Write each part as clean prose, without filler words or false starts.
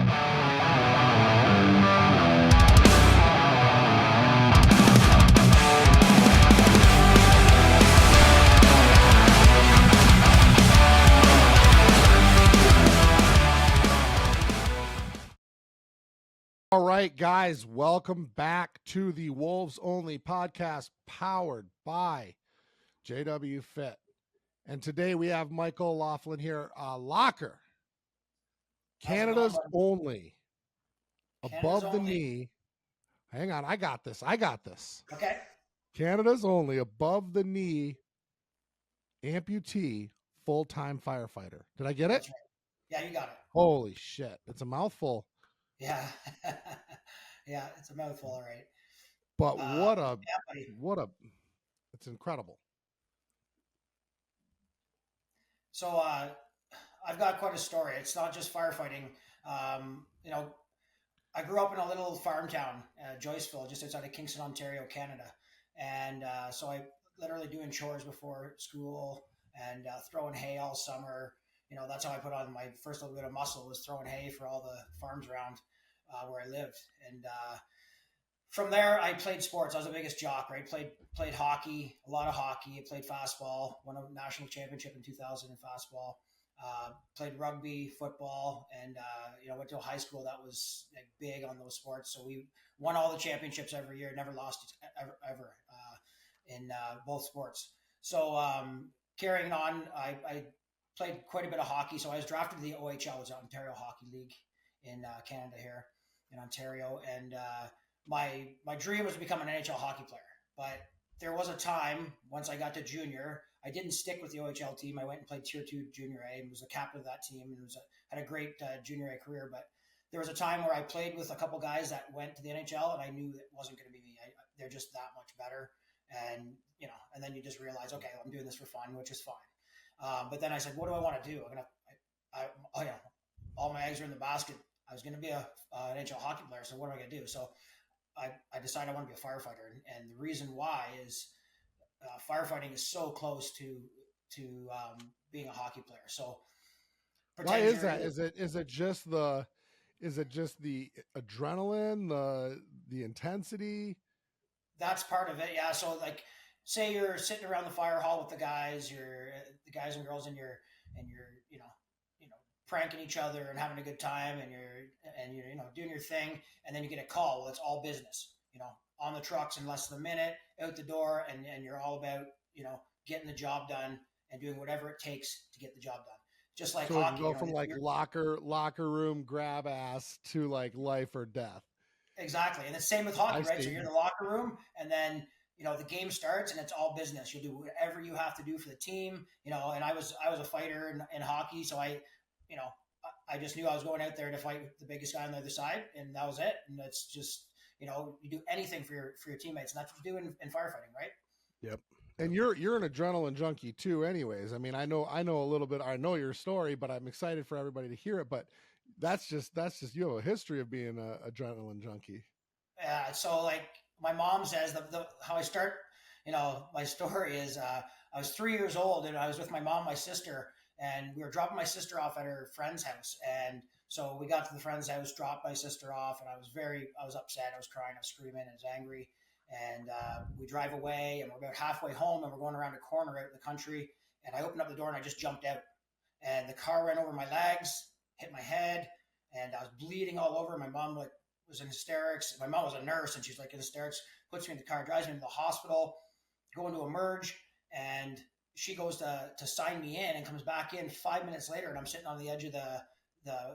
All right, guys, welcome back to the Wolves Only podcast powered by JWFIT. And today we have Michael Laughlin here, Locker, Canada's only, above the knee. Hang on, I got this. Okay. Canada's only above the knee amputee full-time firefighter. Did I get it? That's right. Yeah, you got it. Holy shit. It's a mouthful. Yeah. Yeah, it's a mouthful, all right. But it's incredible. So I've got quite a story. It's not just firefighting. I grew up in a little farm town, Joyceville, just outside of Kingston, Ontario, Canada. And so I literally doing chores before school and throwing hay all summer. That's how I put on my first little bit of muscle, was throwing hay for all the farms around where I lived. And from there, I played sports. I was the biggest jock, right? Played hockey, a lot of hockey. I played fastball, won a national championship in 2000 in fastball. Played rugby, football, and went to a high school that was big on those sports. So we won all the championships every year, never lost ever in both sports. So carrying on, I played quite a bit of hockey. So I was drafted to the OHL, which is the Ontario Hockey League in Canada here in Ontario. And my dream was to become an NHL hockey player. But there was a time, once I got to junior, I didn't stick with the OHL team. I went and played Tier 2 Junior A and was a captain of that team, and had a great Junior A career. But there was a time where I played with a couple guys that went to the NHL, and I knew it wasn't going to be me. They're just that much better. And, and then you just realize, okay, I'm doing this for fun, which is fine. But then I said, what do I want to do? All my eggs are in the basket. I was going to be an NHL hockey player. So what am I going to do? So I decided I want to be a firefighter. And the reason why is firefighting is so close to being a hockey player. So why is that? Is it just the adrenaline, the intensity? That's part of it. Yeah. So say you're sitting around the fire hall with the guys, the guys and girls, and you're pranking each other and having a good time, and you're doing your thing, and then you get a call. Well, it's all business, on the trucks in less than a minute, out the door, and you're all about, getting the job done and doing whatever it takes to get the job done. Just like so hockey. You go from locker room grab ass to life or death. Exactly. And the same with hockey, right? So you're in the locker room, and then the game starts and it's all business. You'll do whatever you have to do for the team, and I was a fighter in hockey. So I just knew I was going out there to fight with the biggest guy on the other side, and that was it. And it's just, you do anything for your teammates, and that's what you do in firefighting, right? Yep. And you're an adrenaline junkie too, anyways. I mean, I know a little bit. I know your story, but I'm excited for everybody to hear it. But that's just you have a history of being an adrenaline junkie. Yeah. So my mom says how I start, my story is I was 3 years old, and I was with my mom, my sister, and we were dropping my sister off at her friend's house. And so we got to the friend's house, dropped my sister off, and I was upset. I was crying, I was screaming, I was angry. And we drive away, and we're about halfway home, and we're going around a corner out in the country. And I opened up the door, and I just jumped out. And the car ran over my legs, hit my head, and I was bleeding all over. My mom was in hysterics. My mom was a nurse, and she's in hysterics, puts me in the car, drives me to the hospital, going to emerge, and she goes to sign me in and comes back in 5 minutes later, and I'm sitting on the edge of the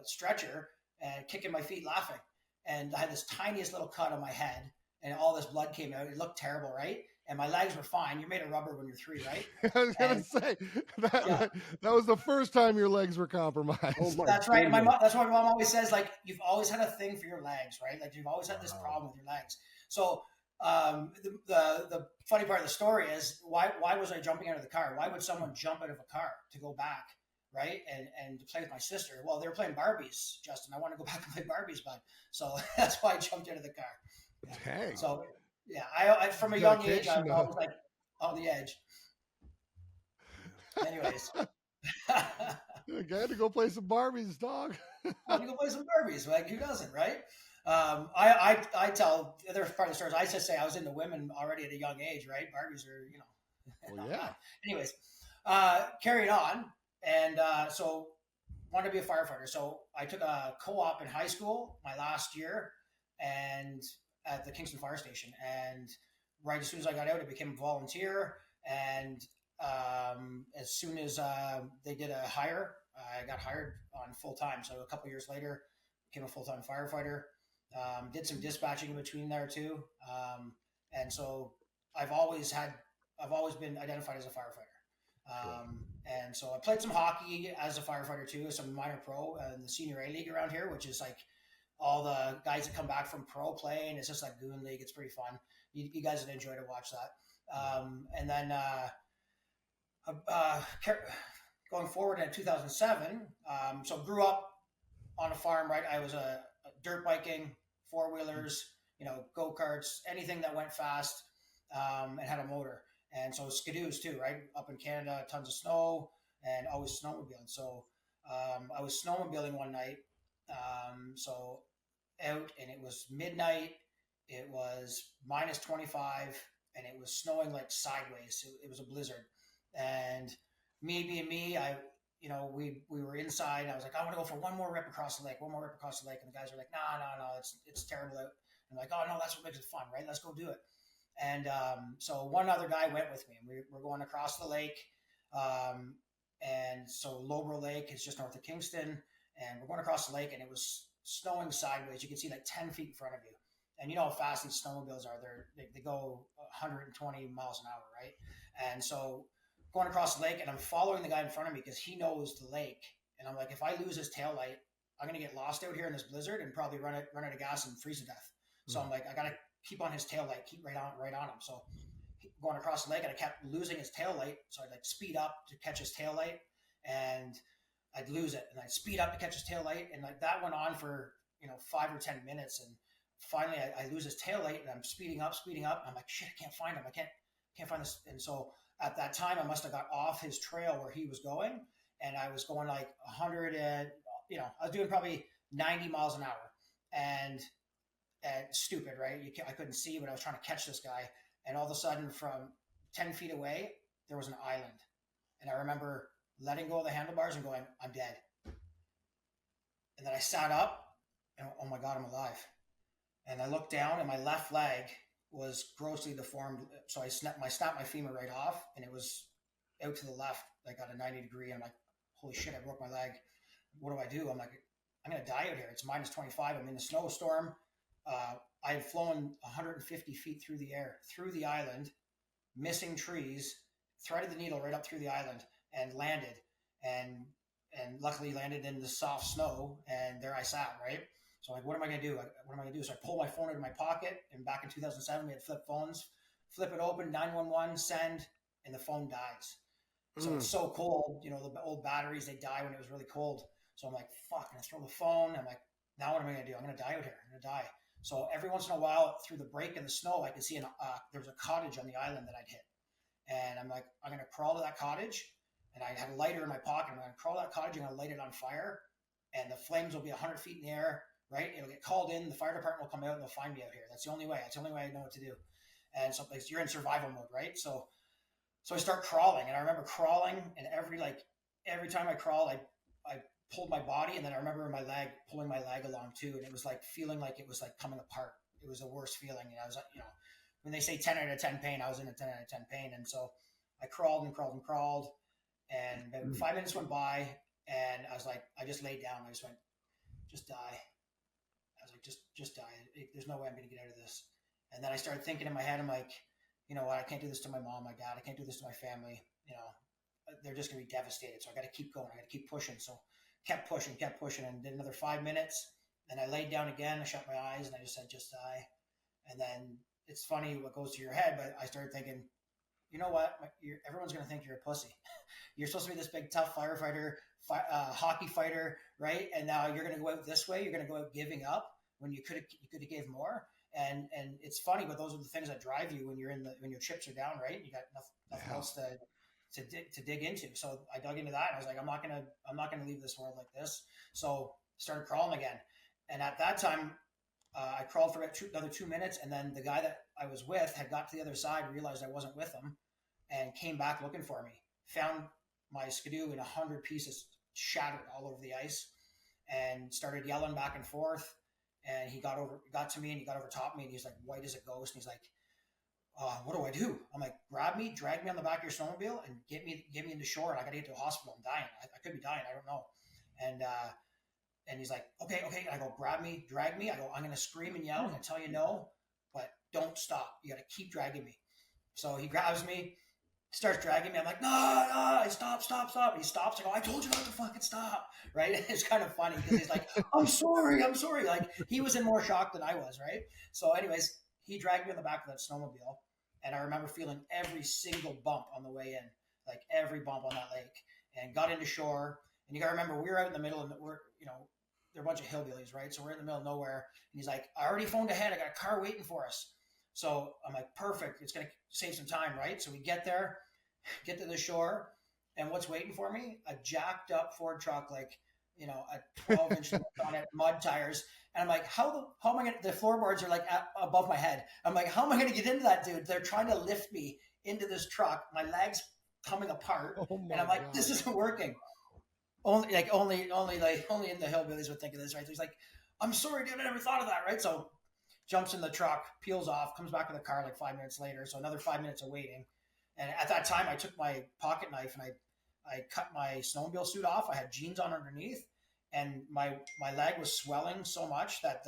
stretcher and kicking my feet laughing. And I had this tiniest little cut on my head, and all this blood came out. It looked terrible, right? And my legs were fine. You're made of rubber when you're 3, right? I was going to say, that was the first time your legs were compromised. Oh, that's right. That's what my mom always says, you've always had a thing for your legs, right? You've always had this problem with your legs. So the funny part of the story is, why was I jumping out of the car? Why would someone jump out of a car to go back, right? And to play with my sister? Well, they were playing Barbies, Justin. I want to go back and play Barbies, bud. So that's why I jumped out of the car. Yeah. Dang. So yeah, I from a young age, I was on the edge. Anyways. I had to go play some Barbies, dog. Well, you go play some Barbies. Like, who doesn't, right? I tell the other part of the stories. I just say I was into women already at a young age, right? Barbies are, Well, yeah. Anyways, carried on, and so wanted to be a firefighter. So I took a co-op in high school my last year, and at the Kingston Fire Station. And right as soon as I got out, I became a volunteer. And as soon as they did a hire, I got hired on full time. So a couple years later, became a full time firefighter. Did some dispatching in between there too, and so I've always been identified as a firefighter. And so I played some hockey as a firefighter too, some minor pro in the senior A league around here, which is like all the guys that come back from pro play, and it's just like goon league. It's pretty fun. You guys would enjoy to watch that. And then going forward in 2007, so grew up on a farm, right? I was a dirt biking, four wheelers, go-karts, anything that went fast, and had a motor. And so skidoos too, right? Up in Canada, tons of snow and always snowmobiling. So I was snowmobiling one night. So out, and it was midnight. It was minus 25 and it was snowing like sideways. It was a blizzard. And me being me, we were inside. And I was like, I want to go for one more rip across the lake. And the guys are like, no, it's terrible out. I'm like, oh no, that's what makes it fun, right? Let's go do it. And so one other guy went with me, and we're going across the lake. And so Lowbro Lake is just north of Kingston, and we're going across the lake, and it was snowing sideways. You could see like 10 feet in front of you. And you know how fast these snowmobiles are. They go 120 miles an hour, right? And so going across the lake, and I'm following the guy in front of me because he knows the lake. And I'm like, if I lose his tail light, I'm going to get lost out here in this blizzard and probably run out of gas and freeze to death. So I'm like, I got to keep on his tail light, keep right on him. So going across the lake, and I kept losing his tail light. So I'd like speed up to catch his tail light, and I'd lose it, and I'd speed up to catch his tail light, and like that went on for 5 or 10 minutes, and finally I lose his tail light, and I'm speeding up. And I'm like, shit, I can't find him. I can't find this. And so at that time, I must have got off his trail where he was going, and I was going like 100, and I was doing probably 90 miles an hour, and stupid, right? I couldn't see, but I was trying to catch this guy. And all of a sudden, from 10 feet away, there was an island. And I remember letting go of the handlebars and going, I'm dead. And then I sat up, and oh my God, I'm alive. And I looked down, and my left leg was grossly deformed. So I snapped my femur right off, and it was out to the left, like at a 90 degree. I'm like, holy shit, I broke my leg. What do I do? I'm like, I'm going to die out here. It's minus 25. I'm in the snowstorm. I had flown 150 feet through the air, through the island, missing trees, threaded the needle right up through the island, and landed. And luckily landed in the soft snow, and there I sat, right? So like, what am I going to do? So I pull my phone out of my pocket, and back in 2007, we had flip phones. Flip it open, 911, send, and the phone dies. So it's so cold, the old batteries, they die when it was really cold. So I'm like, fuck, and I throw the phone. I'm like, now what am I going to do? I'm going to die out here. I'm going to die. So every once in a while, through the break in the snow, I could see there was a cottage on the island that I'd hit. And I'm like, I'm going to crawl to that cottage. And I had a lighter in my pocket. I'm going to crawl to that cottage and I'm going to light it on fire. And the flames will be 100 feet in the air, right? It'll get called in. The fire department will come out and they'll find me out here. That's the only way. That's the only way I know what to do. And so you're in survival mode, right? So I start crawling. And I remember crawling, and every time I crawled, I pulled my body, and then I remember pulling my leg along too, and it was like feeling like it was like coming apart. It was the worst feeling, and I was like, when they say 10 out of 10 pain, I was in a 10 out of 10 pain, and so I crawled, and about 5 minutes went by, and I was like, I just laid down. I just went, just die. I was like, just die. There's no way I'm going to get out of this. And then I started thinking in my head, I'm like, you know what? I can't do this to my mom, my dad. I can't do this to my family. They're just going to be devastated. So I got to keep going. I got to keep pushing. So kept pushing, and did another 5 minutes. Then I laid down again. I shut my eyes, and I just said, just die. And then it's funny what goes to your head, but I started thinking, you know what? Everyone's going to think you're a pussy. You're supposed to be this big, tough firefighter, hockey fighter, right? And now you're going to go out this way. You're going to go out giving up when you could have gave more. And it's funny, but those are the things that drive you when your chips are down, right? You got nothing else to dig into. So I dug into that, and I was like, I'm not gonna leave this world like this. So started crawling again, and at that time, I crawled for another 2 minutes, and then the guy that I was with had got to the other side, realized I wasn't with him, and came back looking for me. Found my skidoo in 100 pieces, shattered all over the ice, and started yelling back and forth. And he got to me, and he got over top of me, and he's like white as a ghost, and he's like, what do I do? I'm like, grab me, drag me on the back of your snowmobile, and get me into shore, and I got to get to a hospital. I'm dying. I could be dying. I don't know. And he's like, okay. And I go, grab me, drag me. I go, I'm going to scream and yell and tell you no, but don't stop. You got to keep dragging me. So he grabs me, starts dragging me. I'm like, no, stop. And he stops. I go, I told you not to fucking stop. Right. It's kind of funny because he's like, I'm sorry. Like he was in more shock than I was. Right. So anyways, he dragged me on the back of that snowmobile. And I remember feeling every single bump on the way in, like every bump on that lake, and got into shore. And you got to remember, we were out in the middle, and they're a bunch of hillbillies, right? So we're in the middle of nowhere. And he's like, I already phoned ahead. I got a car waiting for us. So I'm like, perfect. It's going to save some time, right? So we get there, get to the shore, and what's waiting for me? A jacked up Ford truck, like, a 12-inch on it, mud tires. And I'm like, how am I going to, the floorboards are like above my head. I'm like, how am I going to get into that, dude? They're trying to lift me into this truck. My legs coming apart. And I'm like, God, this isn't working. Only in the hillbillies would think of this, right? He's like, I'm sorry, dude, I never thought of that, right? So jumps in the truck, peels off, comes back with the car like 5 minutes later. So another 5 minutes of waiting. And at that time, I took my pocket knife and I cut my snowmobile suit off. I had jeans on underneath, and my leg was swelling so much that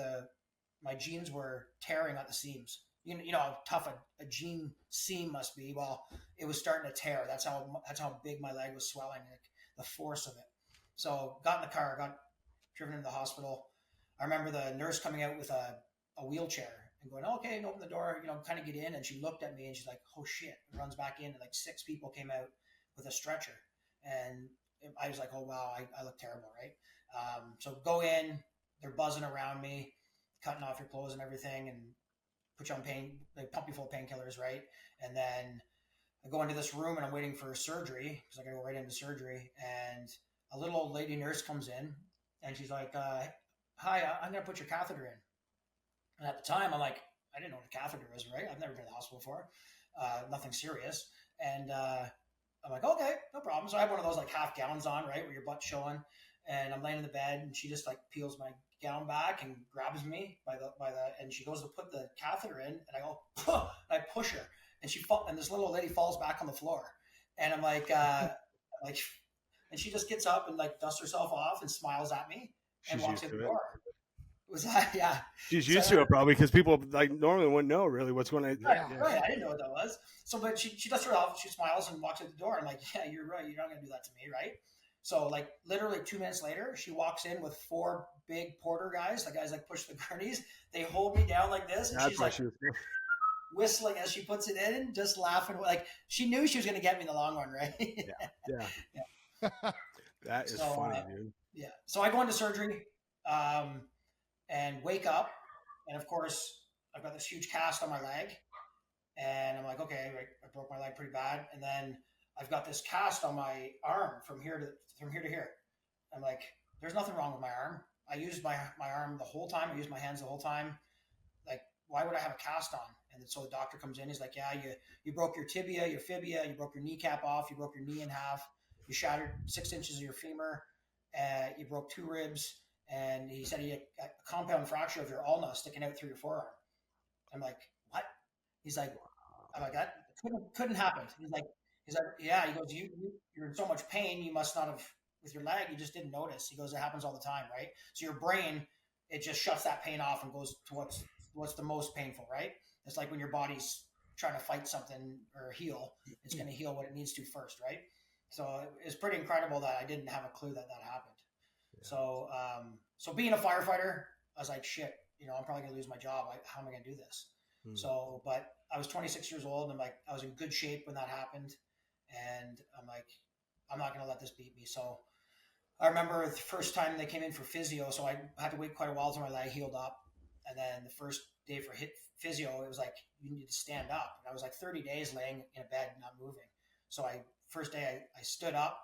my jeans were tearing at the seams. You know how tough a jean seam must be. Well, it was starting to tear. That's how big my leg was swelling, like the force of it. So got in the car, got driven into the hospital. I remember the nurse coming out with a wheelchair and going, okay, and open the door, kind of get in. And she looked at me and she's like, oh shit, and runs back in, and like 6 people came out with a stretcher. And I was like, oh wow, I look terrible, right? So go in, they're buzzing around me, cutting off your clothes and everything, and put you on they pump you full of painkillers, right? And then I go into this room and I'm waiting for surgery because I gotta go right into surgery. And a little old lady nurse comes in and she's like, hi, I'm gonna put your catheter in. And at the time, I'm like, I didn't know what a catheter is, right? I've never been to the hospital before, nothing serious. And I'm like, okay, no problem. So I have one of those like half gowns on, right, where your butt's showing, and I'm laying in the bed, and she just like peels my gown back and grabs me by the, and she goes to put the catheter in, and I go, and I push her, and and this little lady falls back on the floor, and I'm like, and she just gets up and like dusts herself off and smiles at me and walks in the door. Was that, yeah. She's used to it probably because people like normally wouldn't know really what's going on. Right. I didn't know what that was. So, but she does her off. She smiles and walks out the door. I'm like, yeah, you're right. You're not going to do that to me, right? So, like literally 2 minutes later, she walks in with 4 big porter guys. The guys like push the gurneys. They hold me down like this, and she's like whistling as she puts it in, just laughing. Like she knew she was going to get me in the long run, right? Yeah. That is funny, dude. Yeah. So I go into surgery. And wake up, and of course I've got this huge cast on my leg, and I'm like, okay, I broke my leg pretty bad, and then I've got this cast on my arm from here to here. I'm like, there's nothing wrong with my arm. I used my arm the whole time. I used my hands the whole time. Like, why would I have a cast on? And so the doctor comes in. He's like, yeah, you broke your tibia, your fibia, you broke your kneecap off, you broke your knee in half, you shattered 6 inches of your femur, you broke 2 ribs. And he said he had a compound fracture of your ulna sticking out through your forearm. I'm like, what? He's like, I'm like, that couldn't happen. He's like, yeah. He goes, you're in so much pain. You must not have, with your leg, you just didn't notice. He goes, it happens all the time, right? So your brain, it just shuts that pain off and goes to what's the most painful, right? It's like when your body's trying to fight something or heal, it's going to heal what it needs to first, right? So it's pretty incredible that I didn't have a clue that happened. Yeah. So being a firefighter, I was like, shit, I'm probably gonna lose my job. How am I gonna do this? So, but I was 26 years old, and I'm like, I was in good shape when that happened, and I'm like, I'm not gonna let this beat me. So I remember the first time they came in for physio, so I had to wait quite a while till my leg healed up, and then the first day for physio, it was like, you need to stand up, and I was like 30 days laying in a bed not moving. So I first day I stood up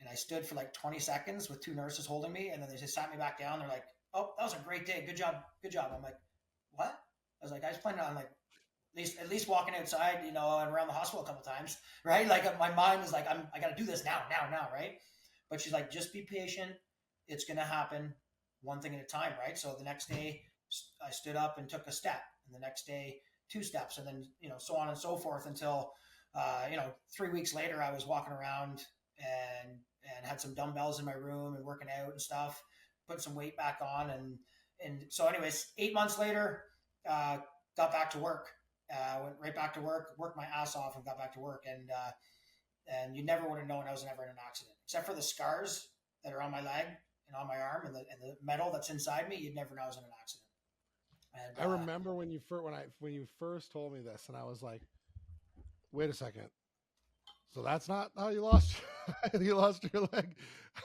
and I stood for like 20 seconds with two nurses holding me. And then they just sat me back down. They're like, "Oh, that was a great day. Good job. Good job." I'm like, "What?" I was like, I was planning on like, at least walking outside, and around the hospital a couple times, right? Like my mind is like, I got to do this now, right? But she's like, just be patient. It's going to happen one thing at a time, right? So the next day I stood up and took a step, and the next day 2 steps, and then, so on and so forth until, 3 weeks later, I was walking around and had some dumbbells in my room and working out and stuff, putting some weight back on. And so anyways, 8 months later, got back to work, went right back to work, worked my ass off and got back to work. And you never would have known I was never in an accident, except for the scars that are on my leg and on my arm and the metal that's inside me. You'd never know I was in an accident. And I remember when you first told me this, and I was like, wait a second. So that's not how you lost you lost your leg.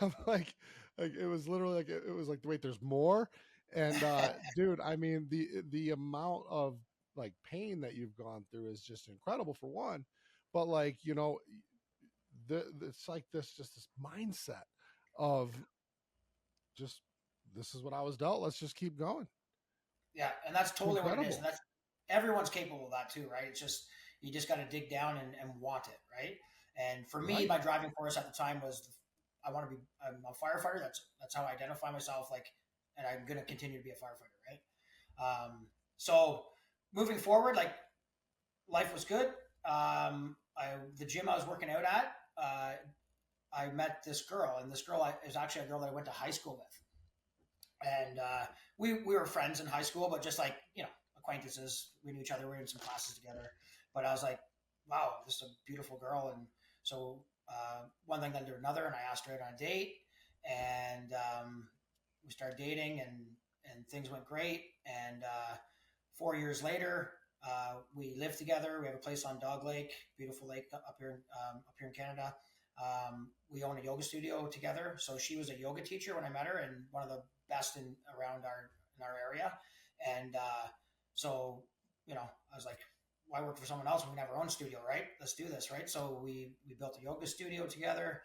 I'm like it was literally like it was like, wait, there's more. And dude, I mean the amount of like pain that you've gone through is just incredible for one. But like, it's like this mindset of just, this is what I was dealt. Let's just keep going. Yeah, and that's totally what it is. Incredible. And that's everyone's capable of that too, right? It's just you just got to dig down and want it, right? And for me, Right. my driving force at the time was I'm a firefighter. That's how I identify myself. Like, and I'm gonna continue to be a firefighter, right? So moving forward, like life was good. The gym I was working out at, I met this girl, and this girl is actually a girl that I went to high school with, and we were friends in high school, but just like acquaintances. We knew each other. We were in some classes together. But I was like, wow, this is a beautiful girl. And so one thing led to another, and I asked her out on a date, and we started dating, and things went great. And 4 years later, we live together. We have a place on Dog Lake, beautiful lake up here in Canada. We own a yoga studio together. So she was a yoga teacher when I met her, and one of the best around our area. And so I was like, why work for someone else when we have our own studio, right? Let's do this, right? So we built a yoga studio together,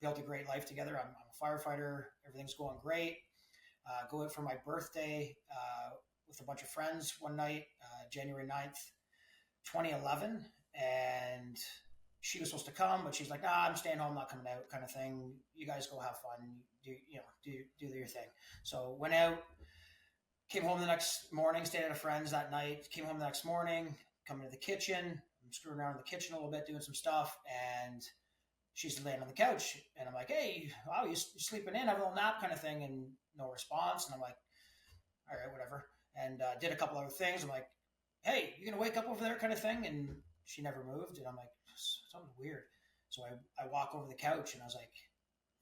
built a great life together. I'm a firefighter. Everything's going great. Go out for my birthday with a bunch of friends one night, January 9th, 2011. And she was supposed to come, but she's like, nah, I'm staying home, not coming out, kind of thing. You guys go have fun. Do your thing. So went out, came home the next morning, stayed at a friend's that night, came home the next morning, come into the kitchen. I'm screwing around in the kitchen a little bit, doing some stuff. And she's laying on the couch. And I'm like, hey, wow, you sleeping in, have a little nap kind of thing. And no response. And I'm like, all right, whatever. And did a couple other things. I'm like, hey, you gonna wake up over there kind of thing? And she never moved. And I'm like, something weird. So I walk over the couch, and I was like,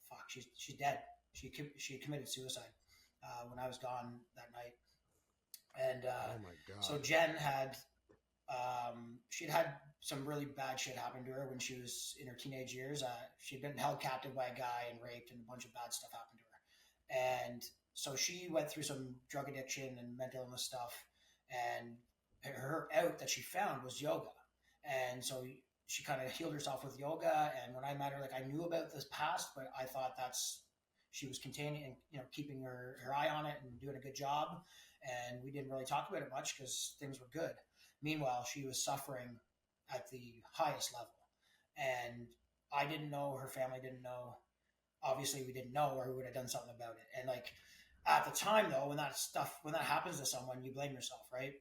fuck, she's dead. She committed suicide when I was gone that night. And Oh my God. so Jen she'd had some really bad shit happen to her when she was in her teenage years. She'd been held captive by a guy and raped, and a bunch of bad stuff happened to her. And so she went through some drug addiction and mental illness stuff. And her out that she found was yoga. And so she kind of healed herself with yoga. And when I met her, like, I knew about this past, but I thought she was containing and keeping her eye on it and doing a good job. And we didn't really talk about it much because things were good. Meanwhile, she was suffering at the highest level, and I didn't know, her family didn't know. Obviously we didn't know, or we would have done something about it. And like at the time though, when that happens to someone, you blame yourself, right?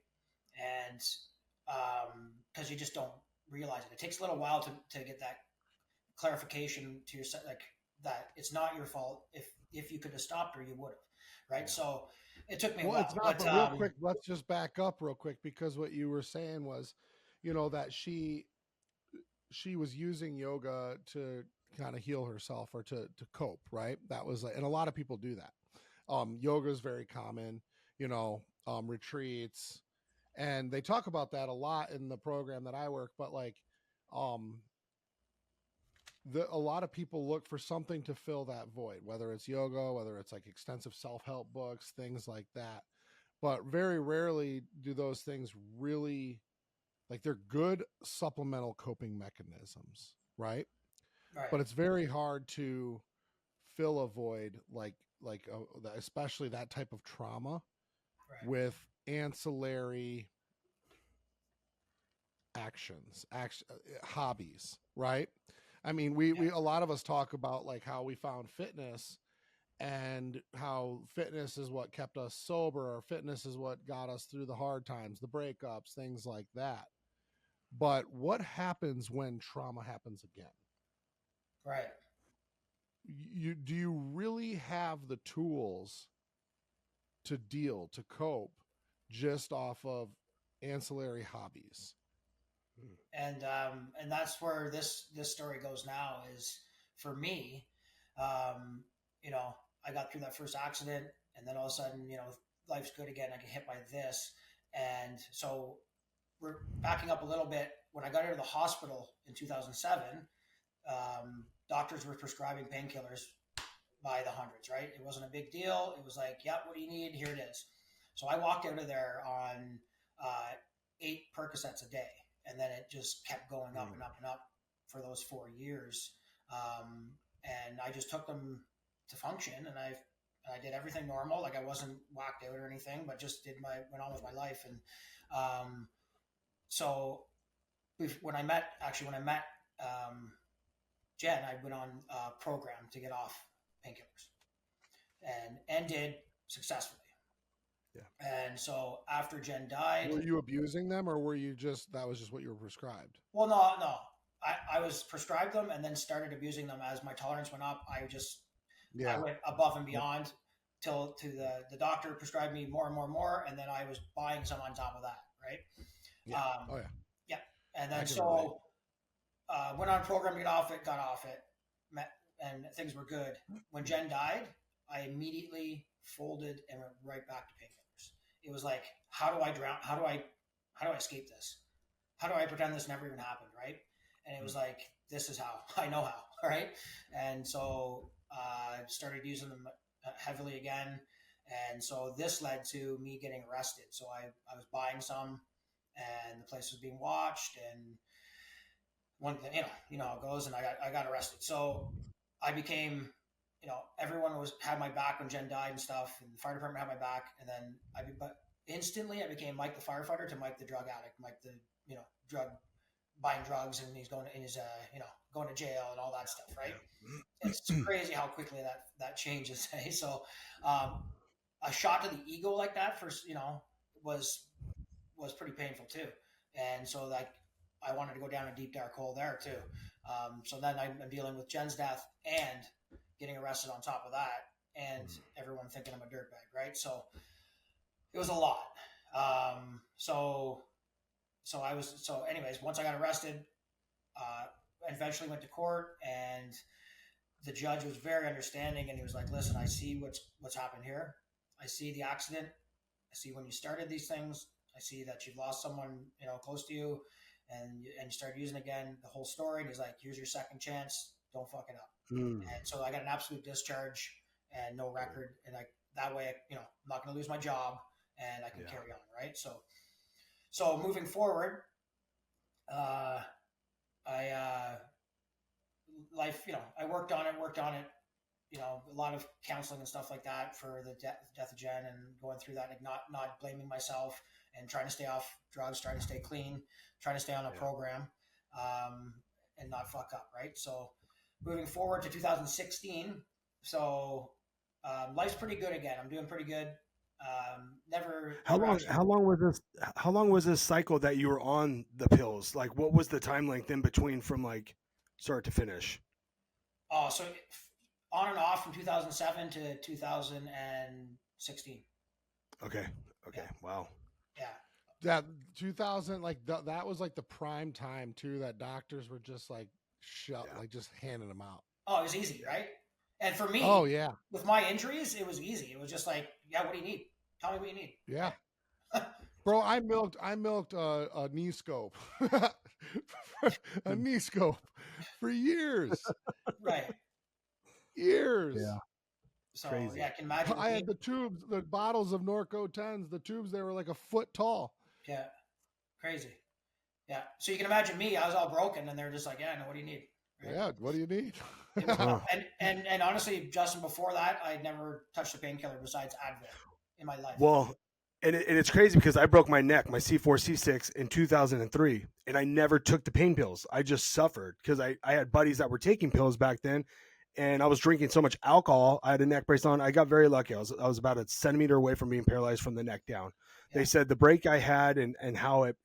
And because you just don't realize it. It takes a little while to get that clarification to yourself, like that it's not your fault. If you could have stopped her, you would have, right? Yeah. So it took me a while. It's not, but real quick, let's just back up real quick, because what you were saying was, that she was using yoga to kind of heal herself or to cope, right? That was like, and a lot of people do that. Yoga is very common, retreats, and they talk about that a lot in the program that I work, but like, a lot of people look for something to fill that void, whether it's yoga, whether it's like extensive self-help books, things like that. But very rarely do those things really, like, they're good supplemental coping mechanisms. right? Right. But it's very hard to fill a void especially that type of trauma Right. with ancillary hobbies, right? I mean, we a lot of us talk about like how we found fitness and how fitness is what kept us sober, or fitness is what got us through the hard times, the breakups, things like that. But what happens when trauma happens again? Right. Do you really have the tools to cope just off of ancillary hobbies? And that's where this story goes now. Is for me, um, you know, I got through that first accident, and then all of a sudden, life's good again. I get hit by this, and so we're backing up a little bit. When I got into the hospital in 2007, doctors were prescribing painkillers by the hundreds, right? It wasn't a big deal. It was like, yep, what do you need? Here it is. So I walked out of there on 8 Percocets a day. And then it just kept going up and up and up for those 4 years. And I just took them to function, and I did everything normal. Like I wasn't whacked out or anything, but just went on with my life. And so when I met Jen, I went on a program to get off painkillers, and ended successfully. Yeah. And so after Jen died, were you abusing them, or that was just what you were prescribed? Well, no. I was prescribed them and then started abusing them as my tolerance went up. I went above and beyond till the doctor prescribed me more and more and more, and then I was buying some on top of that, right? Yeah. Yeah. And then went on a program to get off it, got off it, and things were good. When Jen died, I immediately folded and went right back to painkillers. It was like, how do I drown? How do I escape this? How do I pretend this never even happened, right? And it was like, this is how I know how, right? And so I started using them heavily again. And so this led to me getting arrested. So I was buying some, and the place was being watched, and one thing, you know how it goes, and I got arrested. So I became, everyone had my back when Jen died and stuff, and the fire department had my back. And then but instantly I became Mike the firefighter to Mike the drug addict, Mike the, buying drugs, and he's going to jail and all that stuff, right? It's crazy how quickly that changes. Eh? So a shot to the ego like that was pretty painful too. And so like I wanted to go down a deep dark hole there too. So then I'm dealing with Jen's death and getting arrested on top of that, and everyone thinking I'm a dirtbag, right? So it was a lot. Anyways, once I got arrested, I eventually went to court, and the judge was very understanding, and he was like, listen, I see what's happened here. I see the accident. I see when you started these things. I see that you've lost someone, close to you, and you started using again, the whole story. And he's like, here's your second chance. Don't fuck it up. And so I got an absolute discharge and no record. And that way, I'm not going to lose my job, and I can carry on. Right. So moving forward, I worked on it, a lot of counseling and stuff like that for the death of Jen, and going through that, and not blaming myself, and trying to stay off drugs, trying to stay clean, trying to stay on a program, and not fuck up. Right. So moving forward to 2016. So life's pretty good again. I'm doing pretty good. How long was this cycle that you were on the pills? Like, what was the time length in between from like start to finish? Oh, so on and off from 2007 to 2016. Okay. Yeah. Wow. Yeah. That 2000, that was like the prime time too, that doctors were just like like just handing them out. Oh, it was easy, right? And for me, with my injuries, it was easy. It was just like, what do you need? Tell me what you need. Yeah. Bro, I milked a knee scope, a knee scope for years. Right. Years. Yeah. So crazy. I can imagine. I had the tubes, the bottles of Norco 10s, the tubes, they were like a foot tall. Yeah. Crazy. Yeah. So you can imagine me, I was all broken, and they're just like, no, what do you need? Right? Yeah. What do you need? It was tough. And honestly, Justin, before that, I'd never touched a painkiller besides Advil in my life. Well, and it's crazy because I broke my neck, my C4, C6 in 2003, and I never took the pain pills. I just suffered because I had buddies that were taking pills back then, and I was drinking so much alcohol. I had a neck brace on. I got very lucky. I was about a centimeter away from being paralyzed from the neck down. Yeah. They said the break I had and how it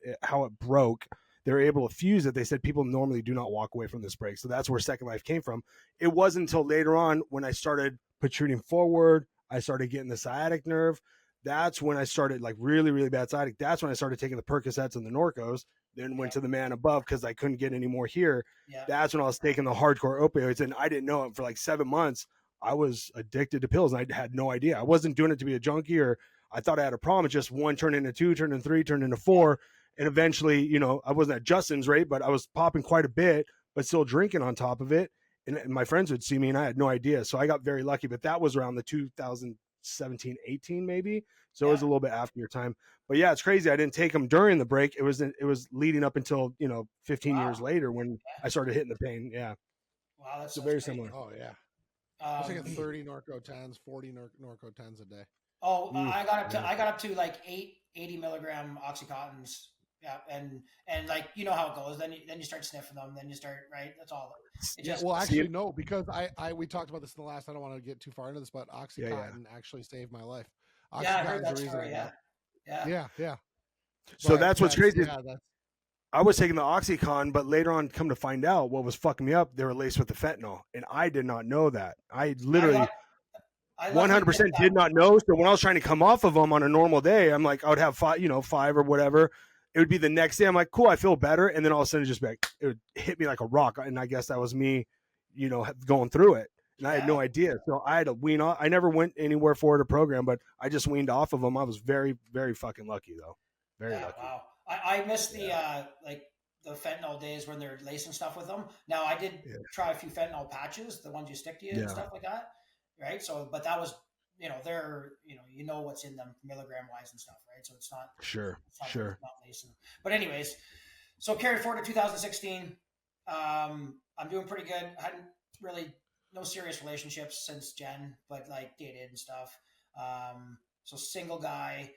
broke, they were able to fuse it. They said people normally do not walk away from this break. So that's where Second Life came from. It wasn't until later on when I started protruding forward, I started getting the sciatic nerve. That's when I started like really, really bad sciatic. That's when I started taking the Percocets and the Norcos, then went to the man above because I couldn't get any more here. Yeah. That's when I was taking the hardcore opioids, and I didn't know it for like 7 months. I was addicted to pills, and I had no idea. I wasn't doing it to be a junkie, or I thought I had a problem. It's just one turned into two, turned into three, turned into four. And eventually, you know, I wasn't at Justin's rate, but I was popping quite a bit, but still drinking on top of it. And my friends would see me, and I had no idea. So I got very lucky, but that was around the 2017, 18 maybe. So it was a little bit after your time. But yeah, it's crazy. I didn't take them during the break. It was leading up until, 15 years later when I started hitting the pain. Yeah. Wow, that's so very similar. Oh yeah. I was taking 30 Norco 10s, 40 Norco 10s a day. Oh, I got up to like 80 milligram Oxycontins. Yeah, and like you know how it goes. Then you start sniffing them. Then you start right. That's all. Well, actually, no, because we talked about this in the last. I don't want to get too far into this, but Oxycontin actually saved my life. I heard that story. Yeah. So that's what's crazy. I was taking the Oxycontin, but later on, come to find out, what was fucking me up, they were laced with the fentanyl, and I did not know that. I literally. 100% did not know. So when I was trying to come off of them on a normal day, I'm like, I would have 5 or whatever. It would be the next day. I'm like, cool, I feel better. And then all of a sudden it would hit me like a rock. And I guess that was me, going through it. And I had no idea. So I had to wean off. I never went anywhere for the program, but I just weaned off of them. I was very, very fucking lucky though. Very lucky. Wow. I miss the fentanyl days when they're lacing stuff with them. Now I did try a few fentanyl patches, the ones you stick to you and stuff like that. Right. So, but that was, they're, what's in them milligram wise and stuff. Right. So it's not sure. Not lacing. But anyways, so carried forward to 2016. I'm doing pretty good. I hadn't really no serious relationships since Jen, but like dated and stuff. So single guy,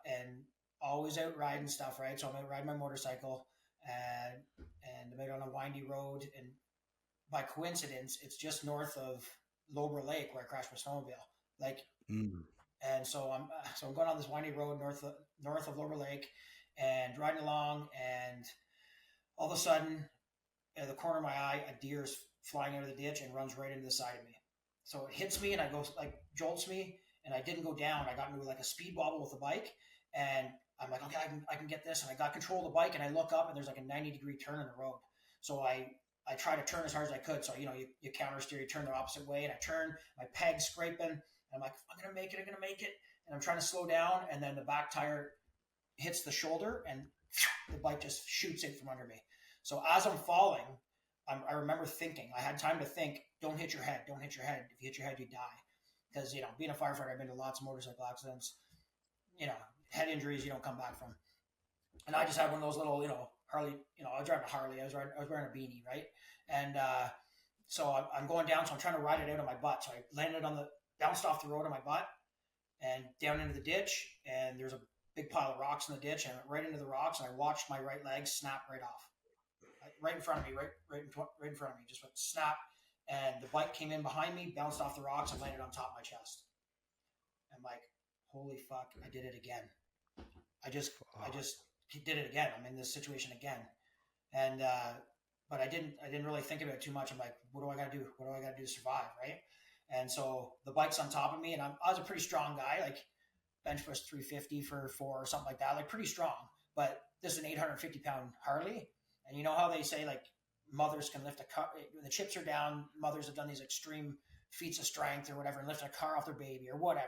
and always out riding stuff. Right. So I'm out riding my motorcycle and I'm out on a windy road, and by coincidence, it's just north of Lobra Lake where I crashed my snowmobile. And so I'm going on this windy road north of Lobra Lake and riding along, and all of a sudden, at the corner of my eye, a deer is flying out of the ditch and runs right into the side of me. So it hits me and I go jolts me, and I didn't go down. I got into like a speed wobble with the bike, and I'm like, okay, I can get this, and I got control of the bike, and I look up and there's like a 90-degree turn in the road. So I try to turn as hard as I could. So, you counter steer, you turn the opposite way, and I turn, my peg scraping, and I'm like, I'm going to make it. And I'm trying to slow down, and then the back tire hits the shoulder, and the bike just shoots it from under me. So as I'm falling, I remember thinking, I had time to think, don't hit your head. If you hit your head, you die. Because, being a firefighter, I've been to lots of motorcycle accidents. Head injuries you don't come back from. And I just had one of those little, Harley, I was driving a Harley. I was wearing a beanie, right? And so I'm going down, so I'm trying to ride it out of my butt. So I landed bounced off the road on my butt and down into the ditch. And there's a big pile of rocks in the ditch. And I went right into the rocks, and I watched my right leg snap right off. Right in front of me, right in front of me, just went snap. And the bike came in behind me, bounced off the rocks, and landed on top of my chest. I'm like, holy fuck, I did it again. I just did it again. I'm in this situation again. And, but I didn't really think about it too much. I'm like, what do I got to do? What do I got to do to survive? Right. And so the bike's on top of me, and I was a pretty strong guy, like bench press 350 for 4 or something like that, like pretty strong. But this is an 850 pound Harley. And you know how they say like mothers can lift a car, when the chips are down, mothers have done these extreme feats of strength or whatever, and lift a car off their baby or whatever.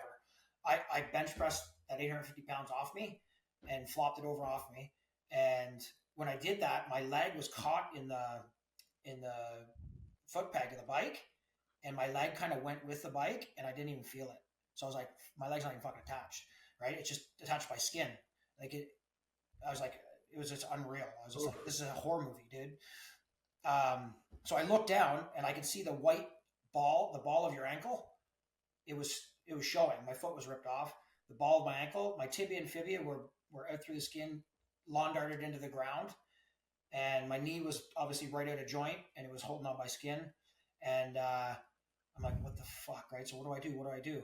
I bench pressed that 850 pounds off me and flopped it over off me. And when I did that, my leg was caught in the foot peg of the bike, and my leg kind of went with the bike, and I didn't even feel it. So I was like, my leg's not even fucking attached, right? It's just attached by skin. I was like, it was just unreal. I was just like, this is a horror movie, dude. So I looked down and I could see the white ball, the ball of your ankle. It was showing. My foot was ripped off. The ball of my ankle, my tibia and fibia were out through the skin, lawn darted into the ground, and my knee was obviously right out of joint, and it was holding on by skin. And I'm like, what the fuck, right? So what do I do? What do I do?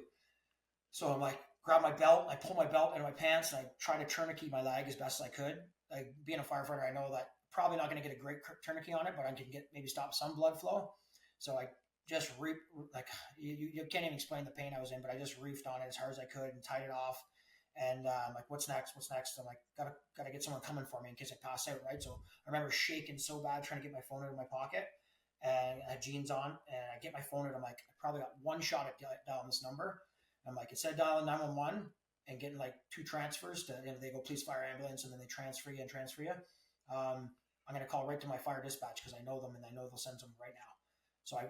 So I'm like, grab my belt, I pull my belt into my pants, and I try to tourniquet my leg as best as I could. Like being a firefighter, I know that probably not going to get a great tourniquet on it, but I can get maybe stop some blood flow. So I just like you can't even explain the pain I was in, but I just reefed on it as hard as I could and tied it off. And I'm like, what's next? What's next? I'm like, gotta get someone coming for me in case I pass out, right? So I remember shaking so bad trying to get my phone out of my pocket, and I had jeans on, and I get my phone out. I'm like, I probably got one shot at dialing this number. And I'm like, instead of dialing 911 and getting like 2 transfers to, they go police, fire, ambulance, and then they transfer you. I'm gonna call right to my fire dispatch because I know them and I know they'll send someone right now. So I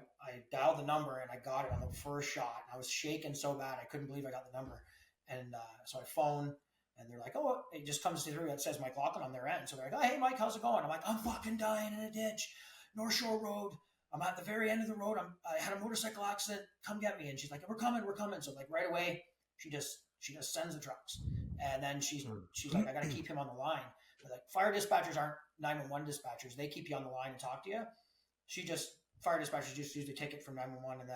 dialed the number and I got it on the first shot. I was shaking so bad I couldn't believe I got the number. And so I phone, and they're like, oh, it just comes through. It says Mike Laughlin on their end. So they're like, oh, hey, Mike, how's it going? I'm like, I'm fucking dying in a ditch, North Shore Road. I'm at the very end of the road. I had a motorcycle accident. Come get me. And she's like, we're coming. So like right away, she just sends the trucks. And then she's like, I got to keep him on the line. But like fire dispatchers aren't 911 dispatchers. They keep you on the line and talk to you. Fire dispatchers just usually take it from 911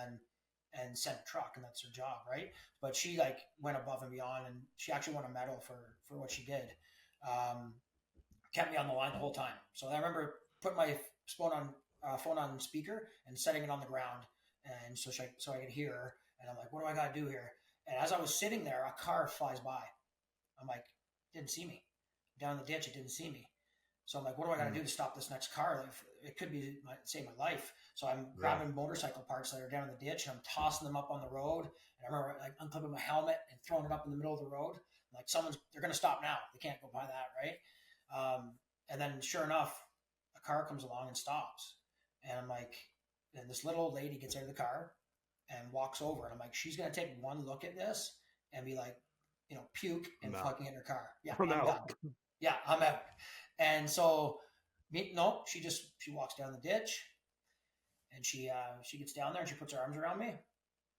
and send a truck, and that's her job, right? But she like went above and beyond, and she actually won a medal for what she did. Kept me on the line the whole time. So I remember putting my phone on speaker and setting it on the ground, and so I could hear her. And I'm like, what do I got to do here? And as I was sitting there, a car flies by. I'm like, didn't see me. Down the ditch, it didn't see me. So I'm like, what do I got to do to stop this next car? It could be save my life. So I'm grabbing motorcycle parts that are down in the ditch, and I'm tossing them up on the road. And I remember like unclipping my helmet and throwing it up in the middle of the road. Like they're going to stop now. They can't go by that, right? And then sure enough, a car comes along and stops. And I'm like, and this little old lady gets out of the car and walks over. And I'm like, she's going to take one look at this and be like, puke and fucking in her car. Yeah, I'm out. Yeah, I'm out. And so, she walks down the ditch, and she gets down there and she puts her arms around me,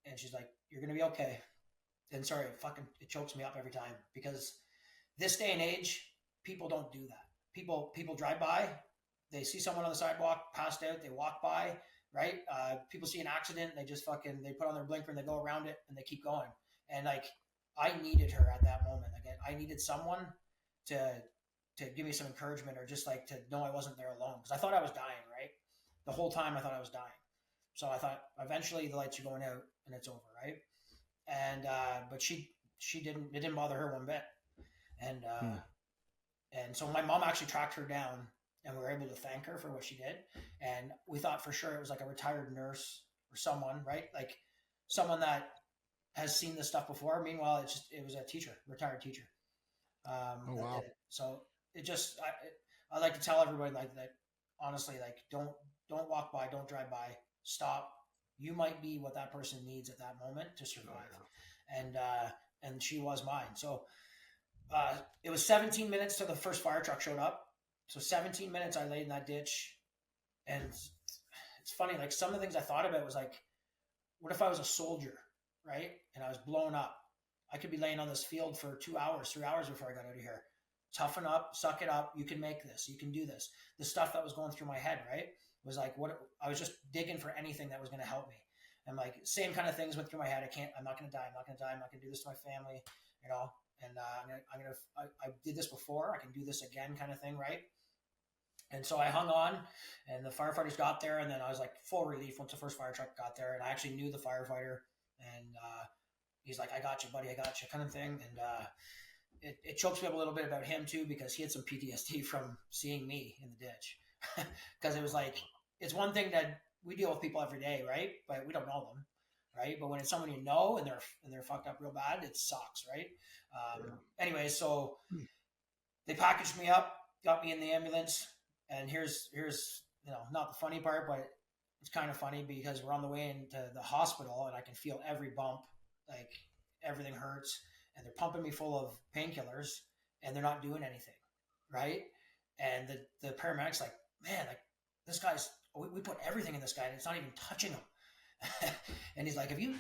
and she's like, "You're gonna be okay." And sorry, it chokes me up every time, because this day and age, people don't do that. People drive by, they see someone on the sidewalk passed out, they walk by, right? People see an accident, they just they put on their blinker and they go around it and they keep going. And like, I needed her at that moment. Like, I needed someone to give me some encouragement, or just like to know I wasn't there alone, because I thought I was dying, right? The whole time I thought I was dying. So I thought eventually the lights are going out and it's over, right? And but she didn't, it didn't bother her one bit. And and so my mom actually tracked her down, and we were able to thank her for what she did. And we thought for sure it was like a retired nurse or someone, right? Like someone that has seen this stuff before. Meanwhile, it was a teacher, retired teacher. Oh, wow. So it just, I like to tell everybody like that, honestly, like don't walk by, don't drive by, stop. You might be what that person needs at that moment to survive. Oh, yeah. And she was mine. So it was 17 minutes till the first fire truck showed up. So 17 minutes I laid in that ditch. And it's funny, like some of the things I thought about was like, what if I was a soldier, right? And I was blown up. I could be laying on this field for 2 hours, 3 hours before I got out of here. Toughen up, suck it up. You can make this. You can do this. The stuff that was going through my head, right, was like, I was just digging for anything that was going to help me. And like, same kind of things went through my head. I'm not going to die. I'm not going to die. I'm not going to do this to my family, and I did this before. I can do this again, kind of thing, right? And so I hung on, and the firefighters got there, and then I was like full relief once the first fire truck got there. And I actually knew the firefighter, and he's like, I got you, buddy. I got you, kind of thing. And it chokes me up a little bit about him too, because he had some PTSD from seeing me in the ditch. Because it was like, it's one thing that we deal with people every day, right? But we don't know them, right? But when it's someone you know and they're fucked up real bad, it sucks, right? Anyway, so they packaged me up, got me in the ambulance, and here's not the funny part, but it's kind of funny, because we're on the way into the hospital and I can feel every bump, like everything hurts, and they're pumping me full of painkillers and they're not doing anything, right? And the paramedic's like, man, like this guy's we put everything in this guy and it's not even touching him. And he's like, have you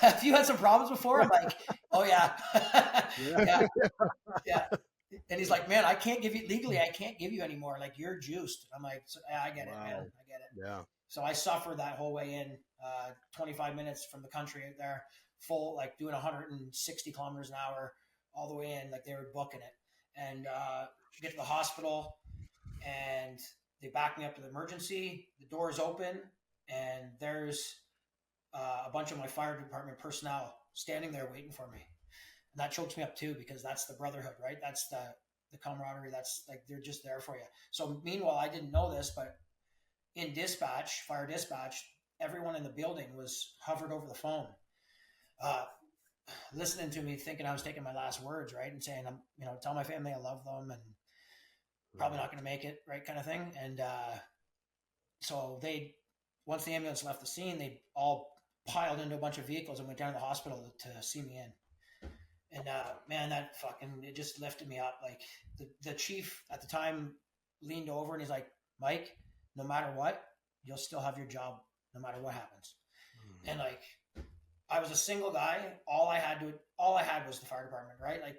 have you had some problems before? I'm like, oh yeah. Yeah. And he's like, man, I can't give you legally. I can't give you anymore. Like, you're juiced. I'm like, I get it, man. I get it. Yeah. So I suffered that whole way in, 25 minutes from the country out there, full, like doing 160 kilometers an hour all the way in, like they were booking it. And get to the hospital and they back me up to the emergency. The door is open and there's a bunch of my fire department personnel standing there waiting for me. And that chokes me up too, because that's the brotherhood, right? That's the camaraderie. That's like, they're just there for you. So meanwhile, I didn't know this, but in dispatch, fire dispatch, everyone in the building was hovered over the phone, listening to me, thinking I was taking my last words, right? And saying, tell my family I love them and probably not going to make it, right? Kind of thing. And so once the ambulance left the scene, they all piled into a bunch of vehicles and went down to the hospital to see me in. And man, that it just lifted me up. Like the chief at the time leaned over and he's like, Mike, no matter what, you'll still have your job no matter what happens. Mm-hmm. And like, I was a single guy. All I had was the fire department, right? Like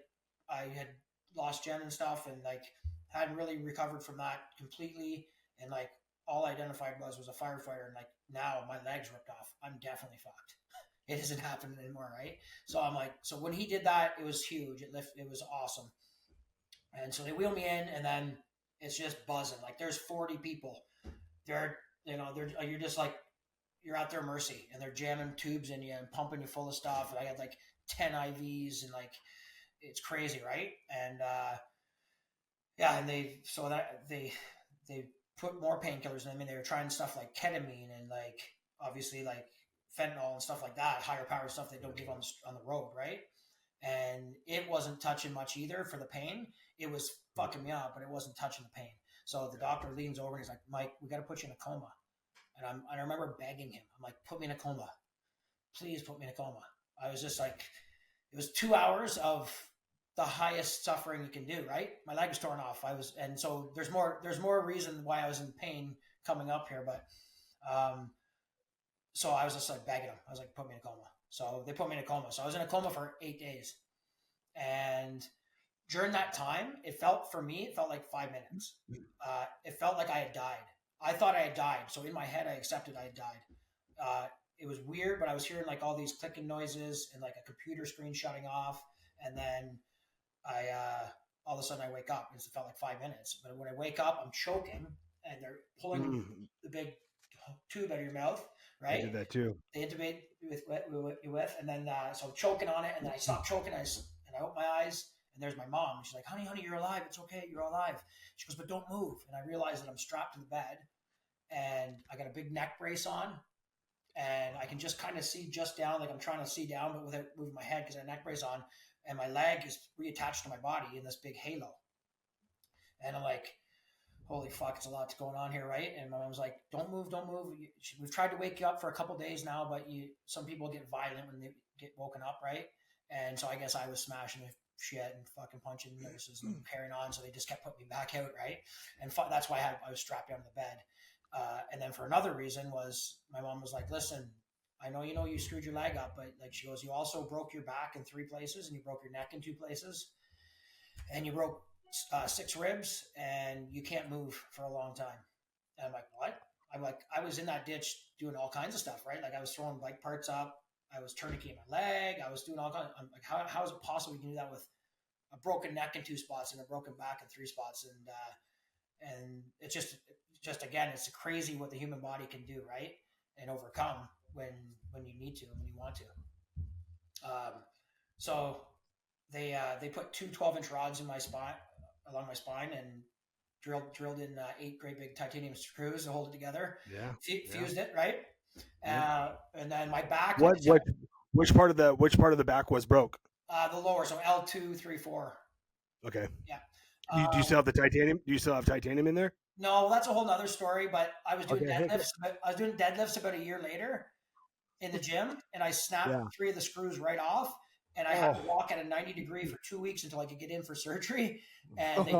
I had lost Jen and stuff and like hadn't really recovered from that completely. And like all I identified was a firefighter. And like now my leg's ripped off. I'm definitely fucked. It isn't happening anymore, right? So I'm like, so when he did that, it was huge. It was awesome. And so they wheel me in, and then it's just buzzing. Like there's 40 people. You're just like, you're at their mercy, and they're jamming tubes in you and pumping you full of stuff. And I had like 10 IVs, and like it's crazy, right? And and they put more painkillers in. I mean, they were trying stuff like ketamine and like obviously like fentanyl and stuff like that, higher power stuff they don't give on the road, right? And it wasn't touching much either for the pain. It was fucking me up, but it wasn't touching the pain. So the doctor leans over and he's like, Mike, we got to put you in a coma. And I remember begging him. I'm like, put me in a coma. Please put me in a coma. I was just like, it was 2 hours of the highest suffering you can do, right? My leg was torn off. And so there's more reason why I was in pain coming up here, but so I was just like begging him. I was like, put me in a coma. So they put me in a coma. So I was in a coma for 8 days. And during that time, it felt like 5 minutes. It felt like I had died. I thought I had died. So in my head, I accepted I had died. It was weird, but I was hearing like all these clicking noises and like a computer screen shutting off. And then all of a sudden I wake up. It felt like 5 minutes. But when I wake up, I'm choking and they're pulling the big tube out of your mouth. Right? I did that too. They intubate with, and then so I'm choking on it, and then I stop choking, and I open my eyes, and there's my mom. She's like, honey, you're alive. It's okay. You're alive. She goes, but don't move. And I realize that I'm strapped to the bed, and I got a big neck brace on, and I can just kind of see just down, like I'm trying to see down, but without moving my head because I have a neck brace on, and my leg is reattached to my body in this big halo. And I'm like, holy fuck, it's a lot going on here, right? And my mom was like, don't move. We've tried to wake you up for a couple days now, but some people get violent when they get woken up, right? And so I guess I was smashing the shit and fucking punching nurses and carrying on, so they just kept putting me back out, right? And that's why I was strapped down to the bed. And then for another reason was my mom was like, listen, I know you screwed your leg up, but like she goes, you also broke your back in 3 places and you broke your neck in 2 places and you broke 6 ribs and you can't move for a long time. And I'm like, what? I'm like, I was in that ditch doing all kinds of stuff, right? Like I was throwing bike parts up. I was tourniqueting my leg. I was doing all kinds. I'm like, how is it possible you can do that with a broken neck in 2 spots and a broken back in 3 spots? And it's just again, it's crazy what the human body can do, right? And overcome when you need to and when you want to. So they put 2 12-inch rods in my spine, along my spine, and drilled in 8 great big titanium screws to hold it together. Yeah, fused it, right? And then my back. Which part of the back was broke? The lower, so L2, 3, 4. Okay. Yeah. Do you still have the titanium? Do you still have titanium in there? No, that's a whole nother story. But I was doing deadlifts. I was doing deadlifts about a year later in the gym, and I snapped 3 of the screws right off. And I had to walk at a 90 degree for 2 weeks until I could get in for surgery. And they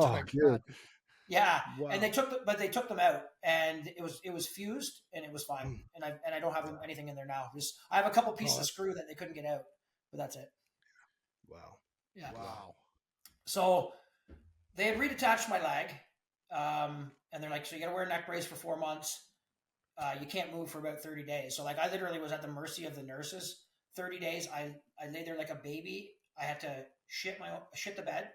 Yeah, Wow. and they took them out, and it was fused, and it was fine. And I don't have anything in there now. Just I have a couple pieces of screw that they couldn't get out, but that's it. Wow. Yeah. Wow. So they had reattached my leg, and they're like, so you got to wear a neck brace for 4 months. You can't move for about 30 days. So like I literally was at the mercy of the nurses. 30 days, I lay there like a baby. I had to shit the bed,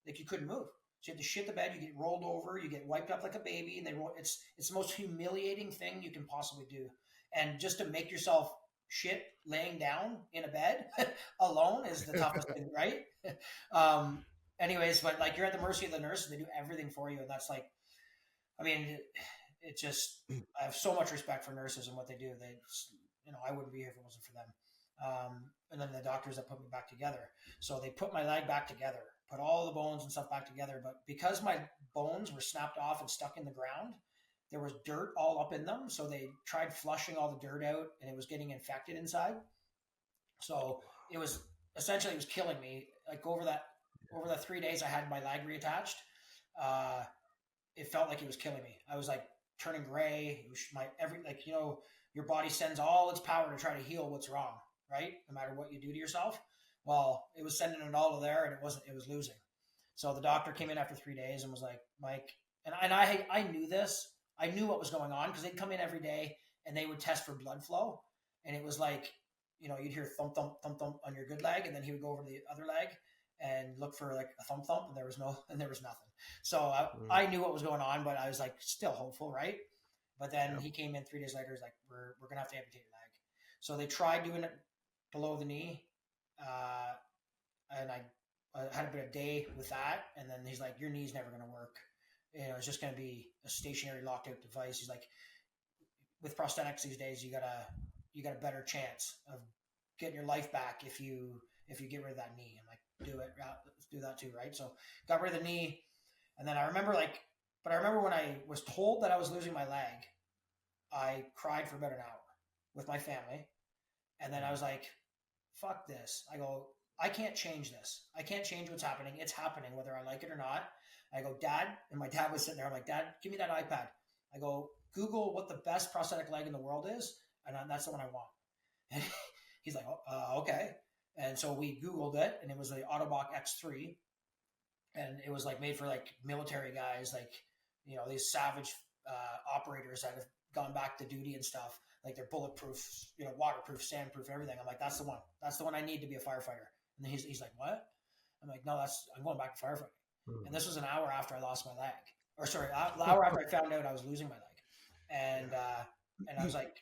like you couldn't move. So you have to shit the bed. You get rolled over. You get wiped up like a baby, and it's the most humiliating thing you can possibly do. And just to make yourself shit laying down in a bed alone is the toughest thing, right? Anyways, but like you're at the mercy of the nurse, and they do everything for you, and that's like, I mean, it just I have so much respect for nurses and what they do. I wouldn't be here if it wasn't for them. And then the doctors that put me back together. So they put my leg back together, put all the bones and stuff back together. But because my bones were snapped off and stuck in the ground, there was dirt all up in them. So they tried flushing all the dirt out, and it was getting infected inside. So it was killing me. Like over the 3 days I had my leg reattached, it felt like it was killing me. I was like turning gray. It was your body sends all its power to try to heal what's wrong, right? No matter what you do to yourself. Well, it was sending it all to there, and it was losing. So the doctor came in after 3 days and was like, Mike, and I knew this. I knew what was going on because they'd come in every day and they would test for blood flow. And it was like, you'd hear thump, thump, thump, thump on your good leg. And then he would go over to the other leg and look for like a thump, thump. And there was nothing. So I knew what was going on, but I was like still hopeful, right? But then he came in 3 days later. He's like, we're going to have to amputate your leg. So they tried doing it below the knee. And I had a day with that. And then he's like, your knee's never going to work. It's just going to be a stationary locked out device. He's like, with prosthetics these days, you got a better chance of getting your life back if you get rid of that knee. I'm like, do it. Let's do that too. Right. So got rid of the knee. And then I remember when I was told that I was losing my leg, I cried for about an hour with my family. And then I was like, fuck this. I go, I can't change this. I can't change what's happening. It's happening whether I like it or not. I go, Dad, and my dad was sitting there. I'm like, Dad, give me that iPad. I go, Google what the best prosthetic leg in the world is, and that's the one I want. And he's like, okay. And so we Googled it, and it was the Autobot X3, and it was like made for like military guys, like these savage operators that have gone back to duty and stuff. Like they're bulletproof, waterproof, sandproof, everything. I'm like, that's the one. That's the one I need to be a firefighter. And then he's like, what? I'm like, no, I'm going back to firefighting. And this was an hour after I lost my leg, an hour after I found out I was losing my leg. And I was like,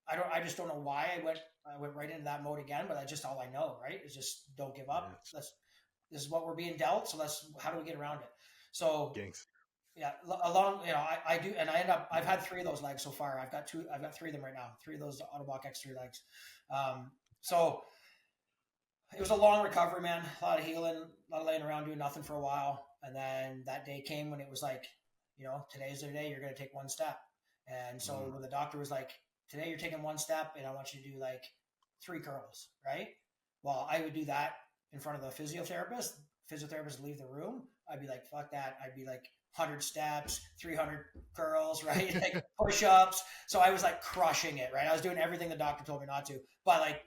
I just don't know why I went right into that mode again, but that's just all I know, right? It's just don't give up. This is what we're being dealt. So how do we get around it? So yeah, I do. And I've had 3 of those legs so far. I've got 3 of them right now, 3 of those Autobot X3 legs. So it was a long recovery, man. A lot of healing, a lot of laying around doing nothing for a while. And then that day came when it was like, today's the day you're going to take one step. And so when the doctor was like, today you're taking one step and I want you to do like 3 curls, right? Well, I would do that in front of the physiotherapist. Physiotherapist would leave the room. I'd be like, fuck that. I'd be like 100 steps, 300 curls, right? Like push-ups. So I was like crushing it, right? I was doing everything the doctor told me not to. But like,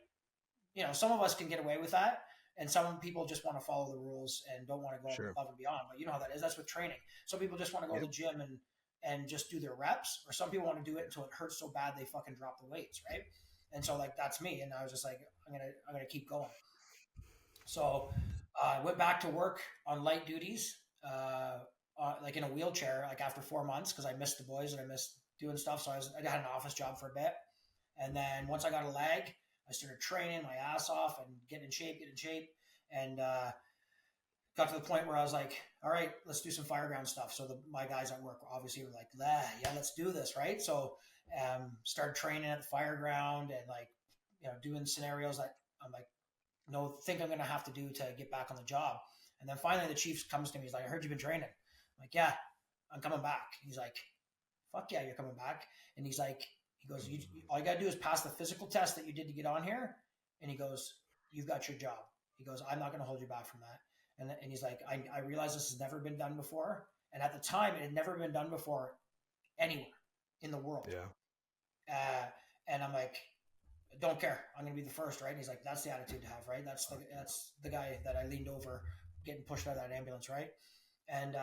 some of us can get away with that. And some people just want to follow the rules and don't want to go above and beyond. But you know how that is. That's with training. Some people just want to go to the gym and just do their reps. Or some people want to do it until it hurts so bad they fucking drop the weights, right? And so like that's me. And I was just like, I'm gonna keep going. So I went back to work on light duties, like in a wheelchair, like after 4 months because I missed the boys and I missed doing stuff. So I had an office job for a bit. And then once I got a leg, I started training my ass off and getting in shape, and got to the point where I was like, all right, let's do some fireground stuff. So my guys at work obviously were like, yeah, let's do this, right? So started training at the fireground and like, doing scenarios that I'm like, think I'm going to have to do to get back on the job. And then finally the chief comes to me. He's like, I heard you've been training. I'm like, yeah, I'm coming back. He's like, fuck yeah, you're coming back. And he goes, all you got to do is pass the physical test that you did to get on here. And he goes, you've got your job. He goes, I'm not going to hold you back from that. And he's like, I realize this has never been done before. And at the time, it had never been done before anywhere in the world. Yeah. And I'm like, don't care. I'm going to be the first, right? And he's like, that's the attitude to have, right? That's the guy that I leaned over getting pushed out of that ambulance, right? And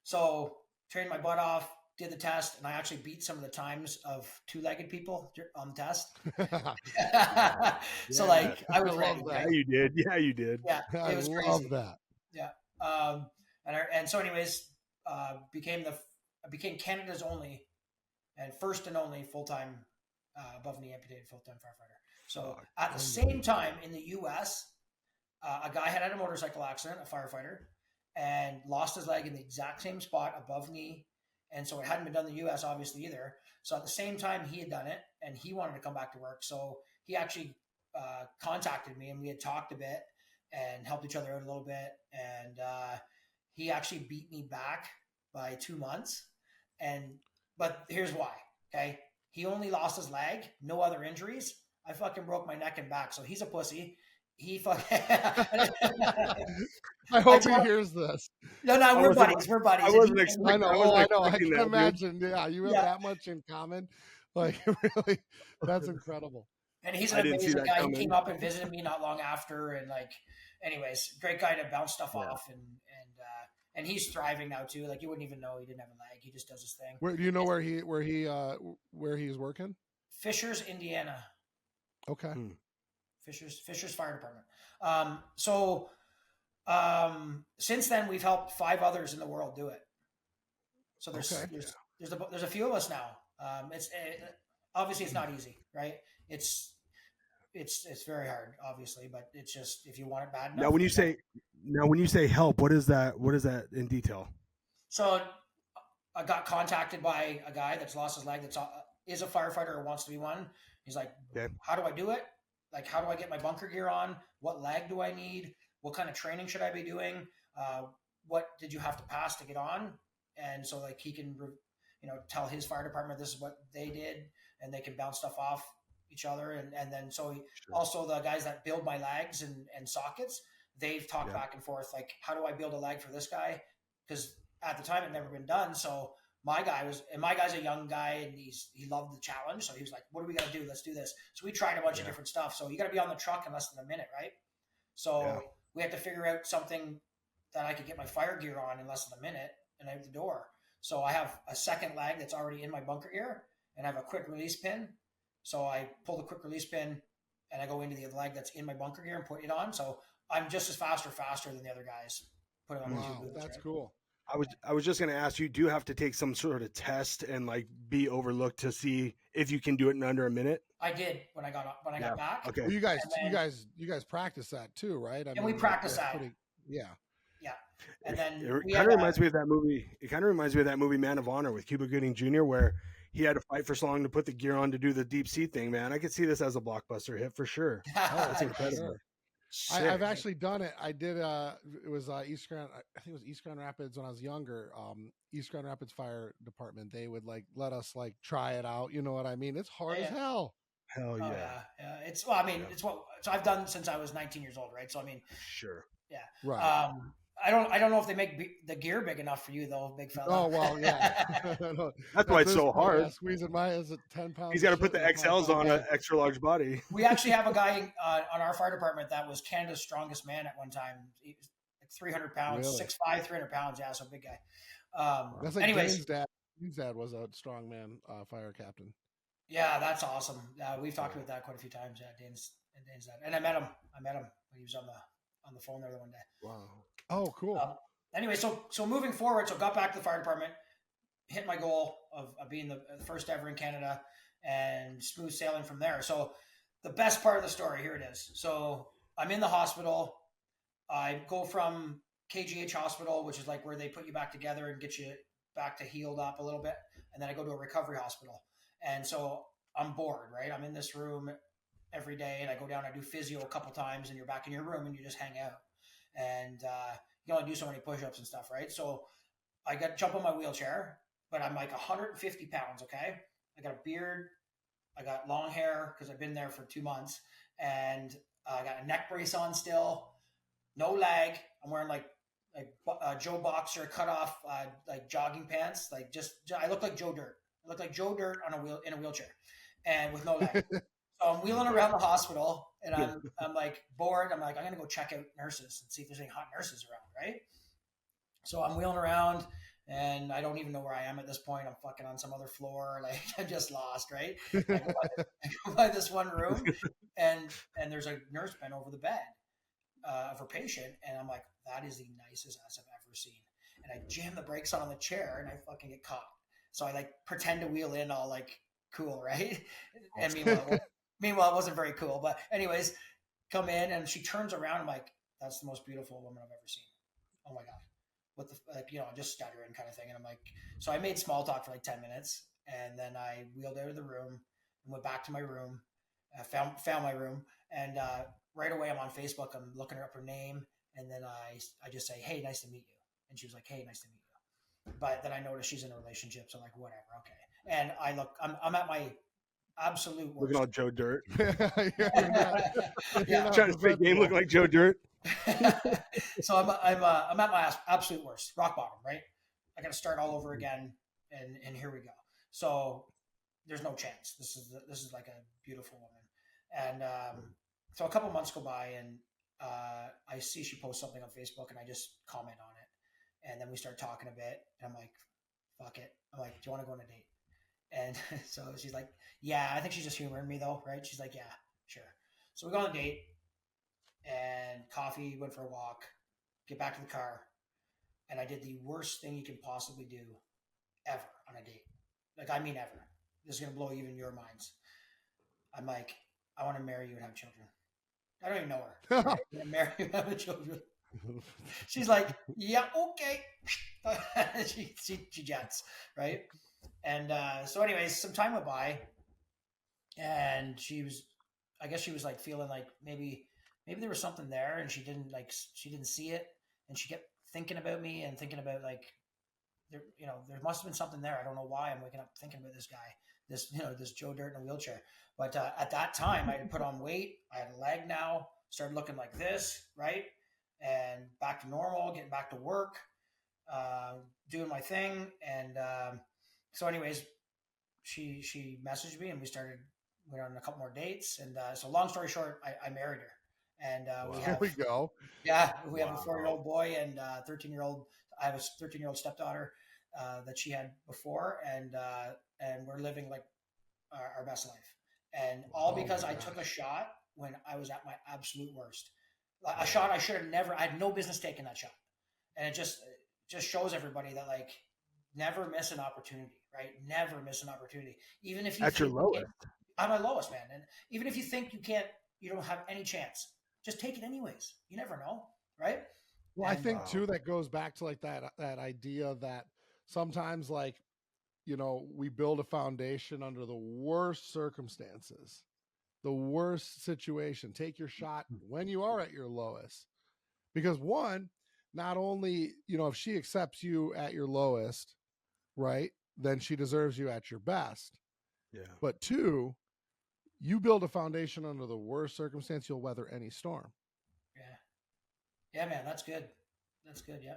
so trained my butt off, did the test, and I actually beat some of the times of two-legged people on the test. So like I was ready. Yeah, Right? you did. Yeah, you did. Yeah, it was I love crazy. that. Yeah. And so anyways, became Canada's only and first and only full-time above knee amputated full-time firefighter. So at the same time in the US, a guy had a motorcycle accident, a firefighter, and lost his leg in the exact same spot above knee. And so it hadn't been done in the US obviously either. So at the same time he had done it and he wanted to come back to work. So he actually contacted me and we had talked a bit and helped each other out a little bit. And he actually beat me back by 2 months. But here's why. Okay. He only lost his leg, no other injuries. I fucking broke my neck and back. So he's a pussy. He fucking. I hope he hears this. No, we're buddies. We're buddies. I wasn't expecting. I know. I can that, imagine. Dude. Yeah, you have that much in common. Like, really, that's incredible. And he's an amazing guy. He came up and visited me not long after, and like, anyways, great guy to bounce stuff off, and he's thriving now too. Like, you wouldn't even know he didn't have a leg. He just does his thing. Do you know where he's working? Fishers, Indiana. Okay. Fishers Fire Department. Since then we've helped 5 others in the world do it. So there's a few of us now. It's obviously it's not easy, right? It's very hard, obviously, but it's just if you want it bad enough. Now when you say help, what is that in detail? So I got contacted by a guy that's lost his leg is a firefighter or wants to be one. He's like, how do I do it? Like, how do I get my bunker gear on? What leg do I need? What kind of training should I be doing? What did you have to pass to get on? And so like he can, tell his fire department, this is what they did, and they can bounce stuff off each other. And then, also the guys that build my legs and sockets, they've talked back and forth. Like, how do I build a leg for this guy? Because at the time it had never been done. So my guy's a young guy and he loved the challenge. So he was like, what do we got to do? Let's do this. So we tried a bunch of different stuff. So you got to be on the truck in less than a minute, right? So we had to figure out something that I could get my fire gear on in less than a minute and out the door. So I have a second leg that's already in my bunker gear and I have a quick release pin. So I pull the quick release pin and I go into the leg that's in my bunker gear and put it on. So I'm just as faster than the other guys. Put it on. Wow, that's cool. I was just going to ask you, do you have to take some sort of test and like be overlooked to see if you can do it in under a minute? I did when I got back. Okay. Well, you guys practice that too, right? We practice that. Yeah. And then it kind of reminds me of that movie. It kind of reminds me of that movie Man of Honor with Cuba Gooding Jr., where he had to fight for so long to put the gear on to do the deep sea thing. Man, I could see this as a blockbuster hit for sure. That's incredible. I've actually done it. I did. It was East Grand. I think it was East Grand Rapids when I was younger. East Grand Rapids Fire Department. They would like let us like try it out. You know what I mean? It's hard as hell. Hell yeah. Yeah. It's it's what I've done since I was 19 years old, right? So I mean, sure. Yeah. Right. I don't know if they make the gear big enough for you though, big fella. Oh well, yeah. That's why it's so hard. Squeezing is it 10 pounds? He's got to put the XLs on an extra large body. We actually have a guy on our fire department that was Canada's strongest man at one time. He was like 300 pounds, Really? 6'5", 300 pounds. Yeah, so big guy. That's like anyways, Dane's dad. Dane's dad was a strongman fire captain. Yeah, that's awesome. We've talked about that quite a few times. Yeah, Dane's dad, and I met him when he was on the phone there the one day. Wow. Oh, cool. Anyway, so moving forward, so got back to the fire department, hit my goal of being the first ever in Canada, and smooth sailing from there. So the best part of the story, here it is. So I'm in the hospital. I go from KGH hospital, which is like where they put you back together and get you back to healed up a little bit. And then I go to a recovery hospital. And so I'm bored, right? I'm in this room every day and I go down, I do physio a couple times and you're back in your room and you just hang out. And you can only do so many push-ups and stuff, right? So I got to jump on my wheelchair, but I'm like 150 pounds, okay? I got a beard. I got long hair because I've been there for 2 months. And I got a neck brace on still. No leg. I'm wearing like Joe Boxer cut off like jogging pants, like I look like Joe Dirt. I look like Joe Dirt on in a wheelchair, and with no leg. So I'm wheeling around the hospital, and I'm like bored. I'm like, I'm gonna go check out nurses and see if there's any hot nurses around, right? So I'm wheeling around, and I don't even know where I am at this point. I'm fucking on some other floor, like I'm just lost, right? I go by this one room, and there's a nurse bent over the bed of her patient, and I'm like, that is the nicest ass I've ever seen. And I jam the brakes on the chair, and I fucking get caught. So I like pretend to wheel in all like cool, right? And meanwhile, it wasn't very cool. But anyways, come in, and she turns around. I'm like, that's the most beautiful woman I've ever seen. Oh my god, what the like, just stuttering kind of thing. And I'm like, so I made small talk for like 10 minutes, and then I wheeled out of the room and went back to my room. Found my room, and right away I'm on Facebook. I'm looking up her name, and then I just say, hey, nice to meet you. And she was like, hey, nice to meet you. But then I noticed she's in a relationship, so I'm like, whatever, okay. And I'm at my absolute worst. Looking all Joe Dirt. Yeah. Trying to fake game look like Joe Dirt. So I'm at my absolute worst, rock bottom, right? I got to start all over again, and here we go. So there's no chance. This is like a beautiful woman. And so a couple months go by, and I see she posts something on Facebook, and I just comment on it. And then we start talking a bit, and I'm like, fuck it. I'm like, do you want to go on a date? And so she's like, yeah, I think she's just humoring me though, right? She's like, yeah, sure. So we go on a date, and coffee, went for a walk, get back to the car, and I did the worst thing you can possibly do ever on a date. Like, I mean ever. This is going to blow even your minds. I'm like, I want to marry you and have children. I don't even know her. I want to marry you and have children. She's like, yeah, okay. she jets, right? And so anyways, some time went by, and I guess she was like feeling like maybe there was something there, and she didn't see it, and she kept thinking about me and thinking about like, there must have been something there. I don't know why I'm waking up thinking about this guy, this Joe Dirt in a wheelchair. But at that time, I had put on weight. I had a leg now, started looking like this, right? And back to normal, getting back to work, doing my thing. And so anyways, she messaged me, and we went on a couple more dates. And so long story short, I married her. And Here we go. Yeah, we have a 4-year-old boy and 13-year-old. I have a 13-year-old stepdaughter that she had before, and we're living like our best life. And all because I took a shot when I was at my absolute worst. A shot I should have never. I had no business taking that shot, and it just shows everybody that like, never miss an opportunity, right? Never miss an opportunity, even if you at your lowest. I'm my lowest, man, and even if you think you don't have any chance, just take it anyways. You never know, right? Well, I think too that goes back to like that idea that sometimes like, we build a foundation under the worst circumstances, the worst situation. Take your shot when you are at your lowest, because one, not only, if she accepts you at your lowest, right, then she deserves you at your best. Yeah. But two, you build a foundation under the worst circumstance, you'll weather any storm. Yeah, man, that's good. That's good. Yeah.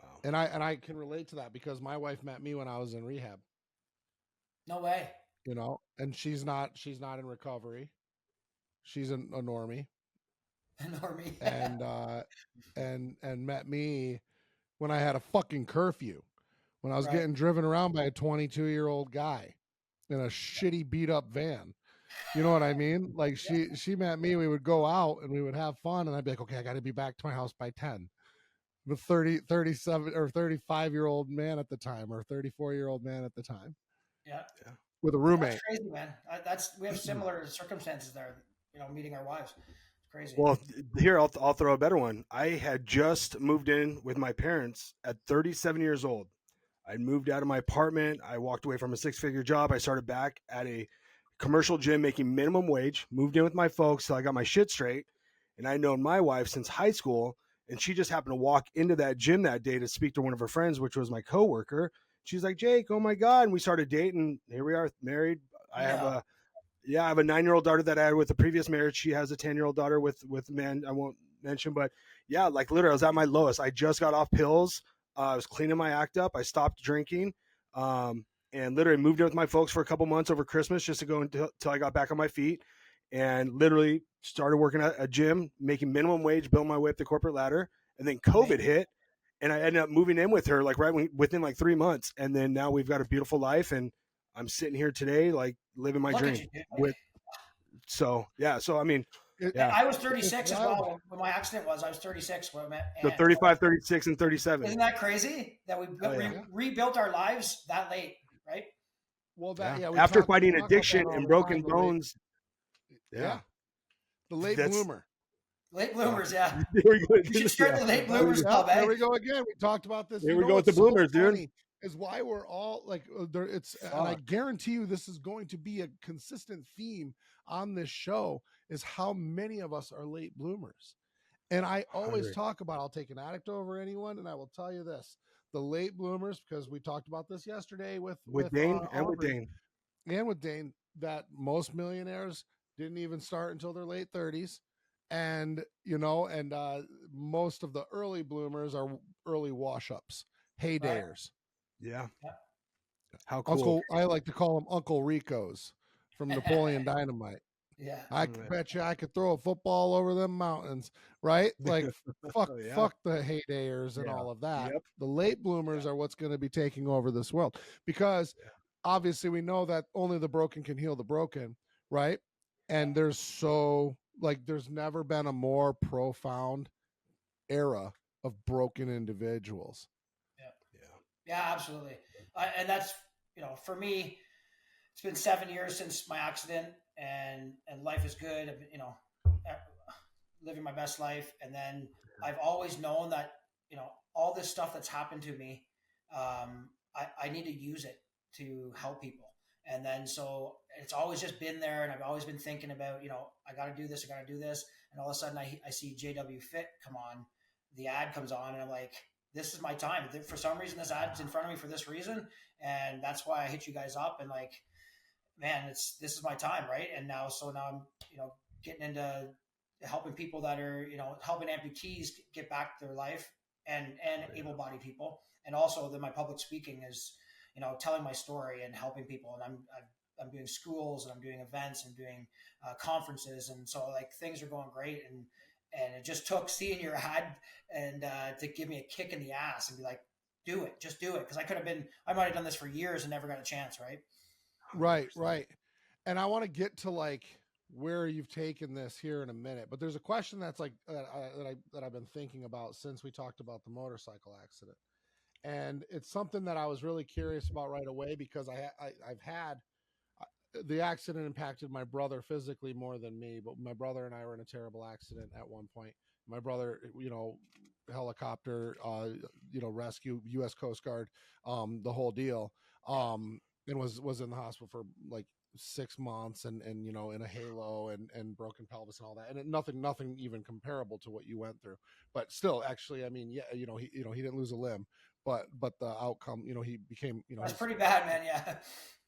Wow. And I can relate to that because my wife met me when I was in rehab. No way. And she's not in recovery. She's a normie. A normie. and met me when I had a fucking curfew, when I was getting driven around by a 22-year-old guy in a shitty beat up van. You know what I mean? Like she met me, we would go out and we would have fun, and I'd be like, okay, I got to be back to my house by 10. The 37 or 35-year-old man at the time, or 34-year-old man at the time. Yeah. With a roommate. That's crazy, man. We have similar circumstances there, meeting our wives. It's crazy. Well, here, I'll throw a better one. I had just moved in with my parents at 37 years old. I moved out of my apartment. I walked away from a 6-figure job. I started back at a commercial gym making minimum wage, moved in with my folks till I got my shit straight. And I'd known my wife since high school, and she just happened to walk into that gym that day to speak to one of her friends, which was my coworker. She's like, Jake, oh my God. And we started dating. Here we are, married. I have a 9-year-old daughter that I had with a previous marriage. She has a 10-year-old daughter with a man I won't mention, but yeah, like literally I was at my lowest. I just got off pills. I was cleaning my act up. I stopped drinking. And literally moved in with my folks for a couple months over Christmas just to go until I got back on my feet, and literally started working at a gym, making minimum wage, building my way up the corporate ladder. And then COVID hit, and I ended up moving in with her within like 3 months. And then now we've got a beautiful life, and I'm sitting here today, like living my dream. So I mean, I was 36 as well when my accident was. I was 36 when I met Ann. So 35, 36, and 37. Isn't that crazy that we rebuilt our lives that late, right? Well, after fighting addiction and broken bones. The late bloomer. Late bloomers, yeah. You should start the late bloomers club, eh? There we go again. We talked about this. Here we go with the bloomers, dude. Is why we're all like there. And I guarantee you, this is going to be a consistent theme on this show. Is how many of us are late bloomers, and I always talk about. I'll take an addict over anyone, and I will tell you this: the late bloomers, because we talked about this yesterday with Dane and with Dane, that most millionaires didn't even start until their late 30s. And, most of the early bloomers are early wash-ups, haydayers. Right. Yeah. How cool. I like to call them Uncle Ricos from Napoleon Dynamite. Yeah. I bet you I could throw a football over them mountains, right? Like, fuck the haydayers and all of that. Yep. The late bloomers are what's going to be taking over this world, because obviously we know that only the broken can heal the broken, right? And there's never been a more profound era of broken individuals. Yeah, absolutely. And that's, for me, it's been 7 years since my accident, and life is good. I've, living my best life. And then I've always known that, all this stuff that's happened to me, I need to use it to help people. And then, so it's always just been there. And I've always been thinking about, I got to do this. And all of a sudden I see JWFIT come on, the ad comes on, and I'm like, this is my time. For some reason, this ad's in front of me for this reason. And that's why I hit you guys up, and like, man, this is my time. Right. And now I'm, getting into helping people that are, helping amputees get back their life, and able-bodied people. And also then my public speaking is, telling my story and helping people. And I'm doing schools, and I'm doing events, and doing conferences. And so like things are going great. And it just took seeing your ad and to give me a kick in the ass and be like, just do it. Cause I might've done this for years and never got a chance. Right. Right. And I want to get to like where you've taken this here in a minute, but there's a question that's like, that I've been thinking about since we talked about the motorcycle accident. And it's something that I was really curious about right away, because I've had the accident impacted my brother physically more than me, but my brother and I were in a terrible accident at one point. My brother, helicopter, rescue, U.S. Coast Guard, the whole deal, and was in the hospital for like 6 months, and in a halo and broken pelvis and all that, and nothing even comparable to what you went through. But still, actually, I mean, he didn't lose a limb, but the outcome, he became, that's pretty bad, man.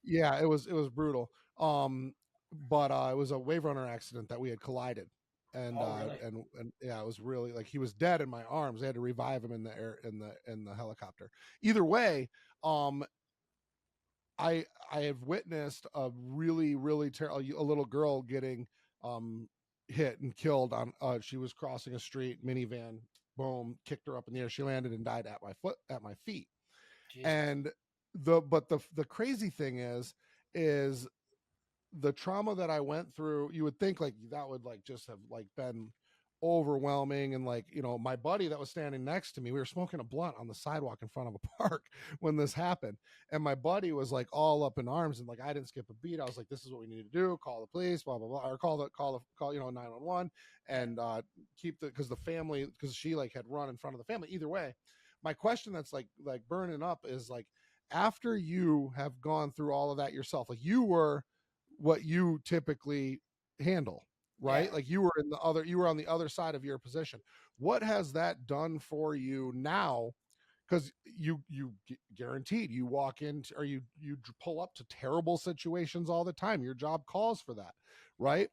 Yeah, it was brutal. But it was a wave runner accident that we had collided. And really? and yeah, it was really like he was dead in my arms. They had to revive him in the air in the helicopter. Either way, I have witnessed a really, really terrible, a little girl getting hit and killed on she was crossing a street, minivan, boom, kicked her up in the air. She landed and died at my feet. Jeez. And the crazy thing is the trauma that I went through. You would think like that would like just have like been overwhelming, and like, my buddy that was standing next to me, we were smoking a blunt on the sidewalk in front of a park when this happened, and my buddy was like all up in arms, and like I didn't skip a beat. I was like, this is what we need to do, call the police, blah blah blah, or call 911, and because the family, because she like had run in front of the family. Either way, my question that's like burning up is like, after you have gone through all of that yourself, like you were what you typically handle, right? Yeah. Like you were on the other side of your position. What has that done for you now? Because you guaranteed you walk into, or you pull up to terrible situations all the time. Your job calls for that, right?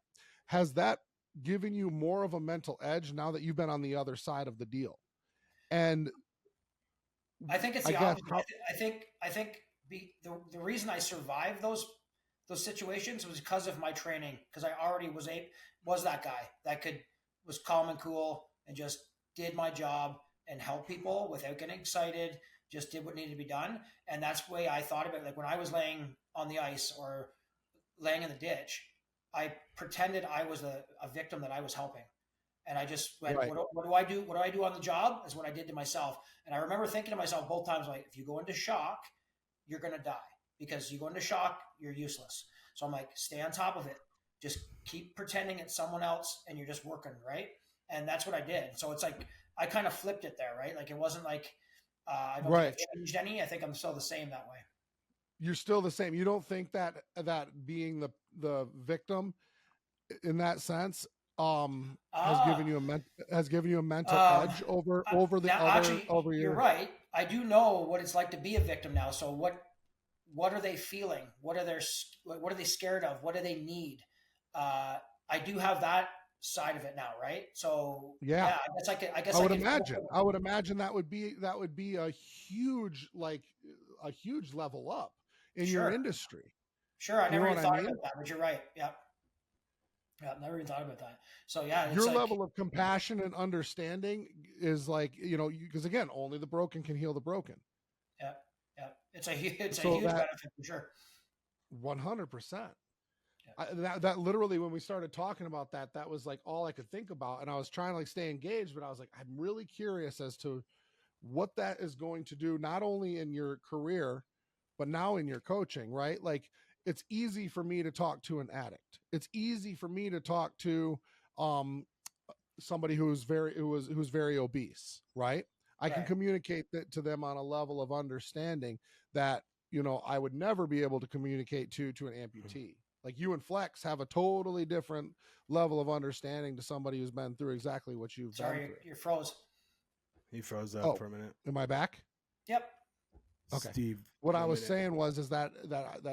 Has that given you more of a mental edge now that you've been on the other side of the deal? And I think it's I the guess opposite. I think the reason I survived those situations was because of my training. Because I already was that guy that was calm and cool and just did my job and help people without getting excited. Just did what needed to be done, and that's the way I thought about it. Like when I was laying on the ice or laying in the ditch, I pretended I was a victim that I was helping. And I just went, right, what do I do? What do I do on the job is what I did to myself. And I remember thinking to myself both times, like, if you go into shock, you're going to die, because you go into shock, you're useless. So I'm like, stay on top of it. Just keep pretending it's someone else and you're just working, right? And that's what I did. So it's like, I kind of flipped it there, right? Like it wasn't like, I don't think right. I've changed any. I think I'm still the same that way. You're still the same. You don't think that being the victim in that sense has given you a mental edge over the now, other actually, over you're your right. I do know what it's like to be a victim now. So what are they feeling? What are they scared of? What do they need? I do have that side of it now, right? So yeah. I guess I I would can imagine. I would imagine that would be a huge level up in your sure, industry. sure. I You know never what even I thought mean? about that, but you're right. Yeah, yeah. Never even thought about that. So yeah, it's Your like level of compassion and understanding is like, because again, only the broken can heal the broken. yeah, yeah. It's a huge So that benefit for sure. 100%. Yeah. That literally, when we started talking about that was like all I could think about, and I was trying to like stay engaged, but I was like, I'm really curious as to what that is going to do, not only in your career, but now in your coaching, right? Like it's easy for me to talk to an addict. It's easy for me to talk to somebody who's very obese, right? I can Right. communicate that to them on a level of understanding that I would never be able to communicate to an amputee. Like you and Flex have a totally different level of understanding to somebody who's been through exactly what you've been Sorry, through. you're froze. He froze up Oh, for a minute. am I back? Yep. Okay. Steve, What I 1 was minute. saying was is that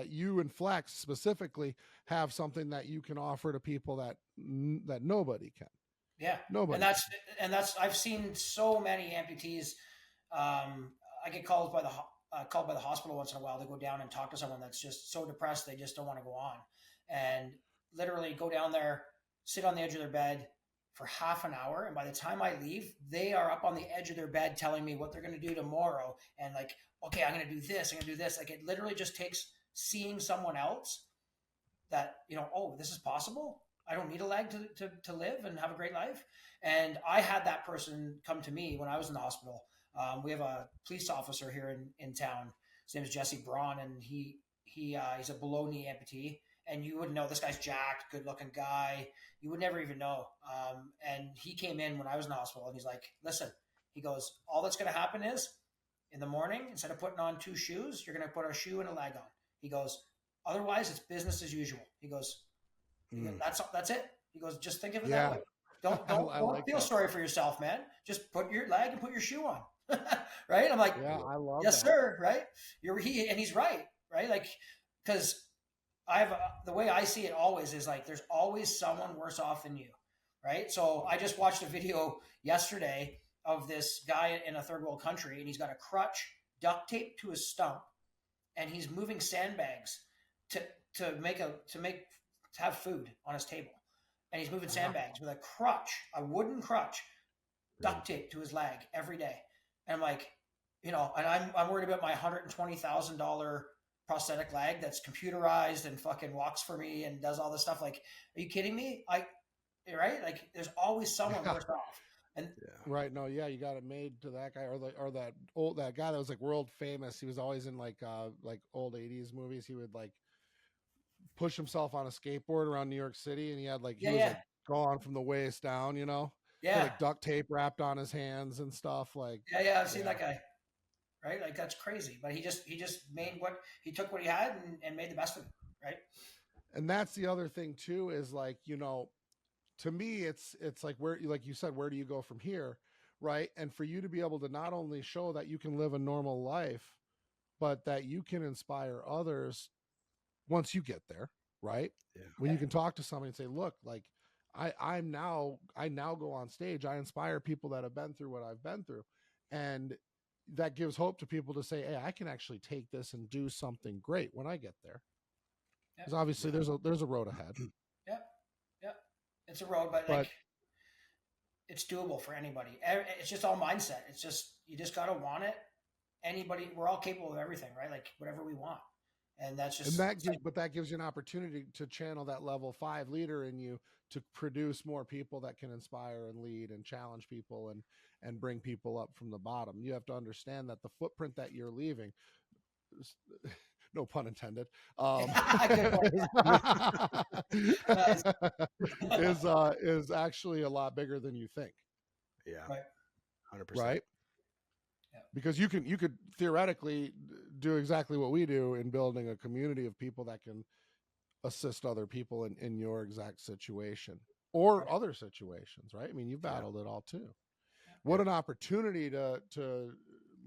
you and Flex specifically have something that you can offer to people that nobody can. Yeah, Nobody. and that's I've seen so many amputees. I get called by the hospital once in a while to go down and talk to someone that's just so depressed they just don't want to go on, and literally go down there, sit on the edge of their bed for half an hour, and by the time I leave, they are up on the edge of their bed telling me what they're going to do tomorrow, and like, okay, I'm going to do this, I'm going to do this. Like it literally just takes seeing someone else that, oh, this is possible. I don't need a leg to live and have a great life. And I had that person come to me when I was in the hospital. We have a police officer here in town. His name is Jesse Braun, and he's a below knee amputee. And you wouldn't know, this guy's jacked, good looking guy. You would never even know. And he came in when I was in the hospital, and he's like, listen, he goes, all that's going to happen is in the morning, instead of putting on 2 shoes, you're going to put a shoe and a leg on. He goes, otherwise, it's business as usual. He goes, that's it. He goes, just think of it that way. Don't like feel that. sorry for yourself, man. Just put your leg and put your shoe on. Right? I'm like, Yeah, I love yes, that. sir. Right? And he's right. Right? Like, because the way I see it always is like, there's always someone worse off than you. Right? So I just watched a video yesterday of this guy in a third world country, and he's got a crutch duct taped to his stump, and he's moving sandbags to have food on his table, and he's moving sandbags with a crutch, a wooden crutch, duct taped to his leg every day. And I'm like, and I'm worried about my $120,000 prosthetic leg that's computerized and fucking walks for me and does all this stuff. Like, are you kidding me? Right? Like, there's always someone worse off. And right, no, yeah, you got it made to that guy or that guy that was like world famous. He was always in like old 80s movies. He would like push himself on a skateboard around New York City, and he had like was like gone from the waist down, Yeah. He had, like duct tape wrapped on his hands and stuff. Like I've seen that guy. Right? Like that's crazy. But he just took what he had and made the best of it. Right? And that's the other thing too, is like, to me, it's like where, like you said, where do you go from here? Right. And for you to be able to not only show that you can live a normal life, but that you can inspire others once you get there. Right. Yeah. When you can talk to somebody and say, look, like I now go on stage. I inspire people that have been through what I've been through, and that gives hope to people to say, hey, I can actually take this and do something great when I get there. Because obviously there's a road ahead. Yeah. It's a road, but like it's doable for anybody. It's just all mindset. It's just you just gotta want it. Anybody, we're all capable of everything, right? Like whatever we want, and that's just. But that gives you an opportunity to channel that level 5 leader in you to produce more people that can inspire and lead and challenge people and bring people up from the bottom. You have to understand that the footprint that you're leaving, no pun intended, is actually a lot bigger than you think. Yeah, right. 100%. Right. Yeah. Because you could theoretically do exactly what we do in building a community of people that can assist other people in your exact situation or other situations, right? I mean, you've battled it all too. What an opportunity to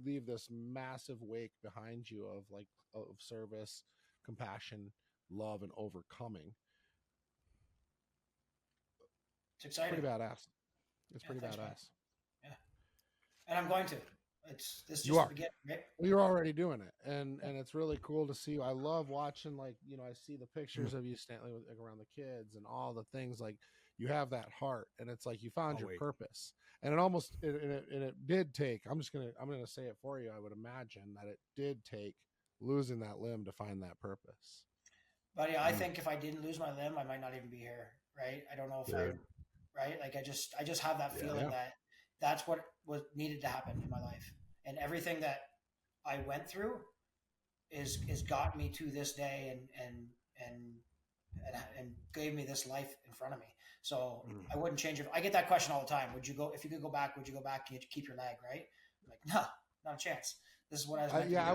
leave this massive wake behind you of service, compassion, love, and overcoming. It's exciting. Pretty badass. It's pretty thanks, badass. Man. Yeah. And I'm going to. It's this. You are. Beginning, right? Well, you're already doing it, and it's really cool to see. I love watching, like, you know, I see the pictures of you standing like, around the kids and all the things. Like, you have that heart, and it's like you found your purpose. And it almost it did take. I'm gonna say it for you. I would imagine that it did take losing that limb to find that purpose. But yeah, I think if I didn't lose my limb, I might not even be here. Right? I don't know if right? Like I just have that feeling that that's what was needed to happen in my life, and everything that I went through is got me to this day and gave me this life in front of me. So I wouldn't change it. I get that question all the time. Would you go if you could go back? Would you go back? You keep your leg, right? I'm like, no, not a chance. This is what I was. I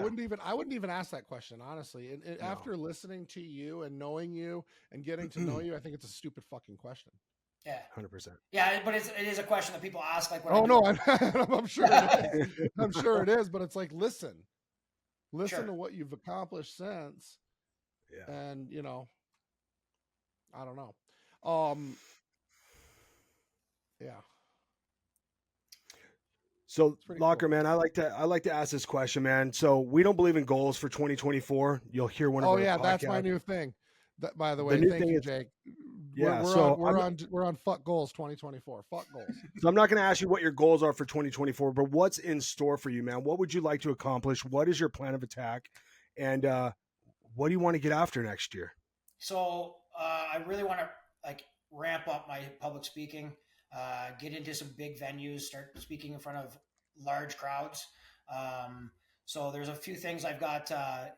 wouldn't even ask that question, honestly. And after listening to you and knowing you and getting to know you, I think it's a stupid fucking question. Yeah, 100%. Yeah, but it is a question that people ask. Like, I'm sure it is. I'm sure it is. But it's like, listen to what you've accomplished since. Yeah, and you know, I don't know. Yeah. So Locker, man, I like to ask this question, man. So we don't believe in goals for 2024. You'll hear one of our podcasts. That's my new thing. That, by the way, thank you, Jake. Yeah, we're on fuck goals 2024. Fuck goals. So I'm not going to ask you what your goals are for 2024, but what's in store for you, man? What would you like to accomplish? What is your plan of attack? And what do you want to get after next year? So I really want to ramp up my public speaking, get into some big venues, start speaking in front of large crowds. So there's a few things I've got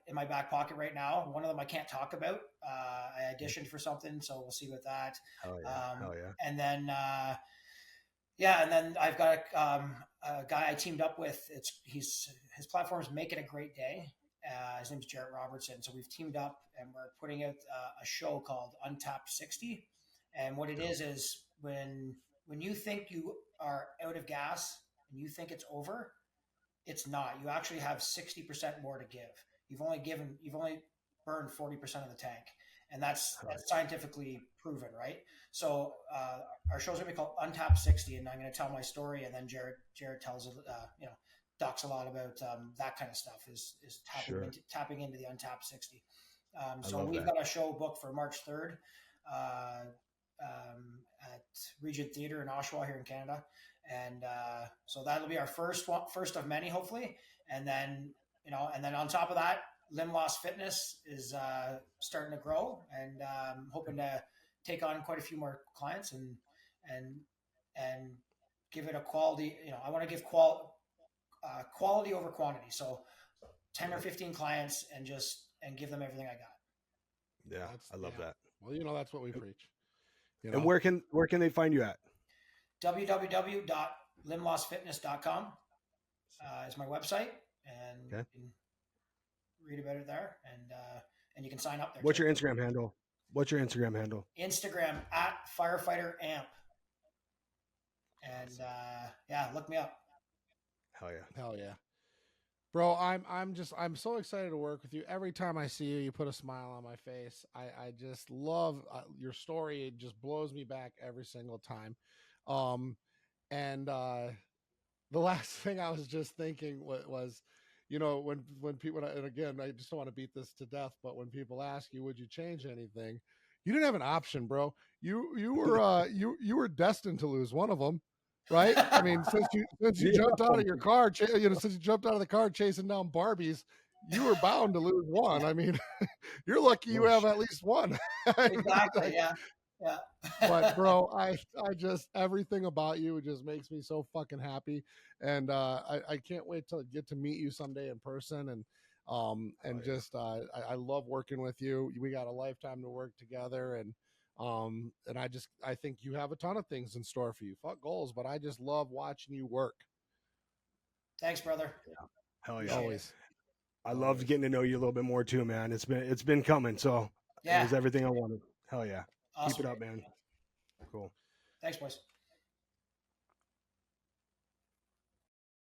in my back pocket right now. One of them I can't talk about. I auditioned for something, so we'll see with that. Hell yeah. And then, and then I've got a guy I teamed up with. His platform is Make It a Great Day. His name's Jarrett Robertson. So we've teamed up and we're putting out a show called Untapped 60. And what it is when you think you are out of gas and you think it's over, it's not. You actually have 60% more to give. You've only burned 40% of the tank. And that's scientifically proven, right? So our show's gonna be called Untapped 60, and I'm gonna tell my story, and then Jarrett tells talks a lot about that kind of stuff, is tapping into the Untapped 60. So we've got a show booked for March 3rd at Regent Theatre in Oshawa here in Canada. And so that'll be our first of many, hopefully. And then on top of that, Limb Loss Fitness is starting to grow, and hoping to take on quite a few more clients and give it a quality. I want to give quality over quantity. So 10 or 15 clients and give them everything I got. Yeah, I love that. Well, that's what we preach. And where can they find you at? www.limblossfitness.com is my website, and you can read about it there, and you can sign up there. What's your Instagram handle? Instagram at Firefighter Amp. And look me up. Hell yeah. Bro, I'm so excited to work with you. Every time I see you, you put a smile on my face. I just love your story. It just blows me back every single time. Um, and the last thing I was just thinking was, when people, and again, I just don't want to beat this to death, but when people ask you, would you change anything? You didn't have an option, bro. You were you were destined to lose one of them, right? I mean, since you jumped out of your car, since you jumped out of the car chasing down Barbies, you were bound to lose one. I mean, you're lucky you have at least one. I mean, Exactly. Yeah. Yeah. but bro, I just everything about you just makes me so fucking happy, and I can't wait to get to meet you someday in person, and just I love working with you. We got a lifetime to work together, and I think you have a ton of things in store for you. Fuck goals, but I just love watching you work. Thanks, brother. Hell yeah. Always. I loved getting to know you a little bit more too, man. It's been coming, so it was everything I wanted. Hell yeah. Awesome. Keep it up, man. Cool. Thanks, boys.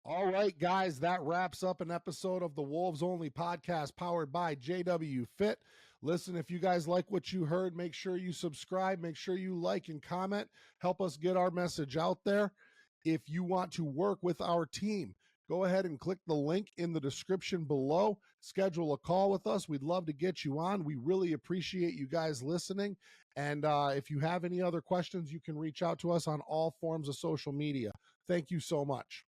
All right, guys, that wraps up an episode of the Wolves Only podcast powered by JWFIT. Listen, if you guys like what you heard, make sure you subscribe, make sure you like and comment, help us get our message out there. If you want to work with our team, go ahead and click the link in the description below. Schedule a call with us. We'd love to get you on. We really appreciate you guys listening. And if you have any other questions, you can reach out to us on all forms of social media. Thank you so much.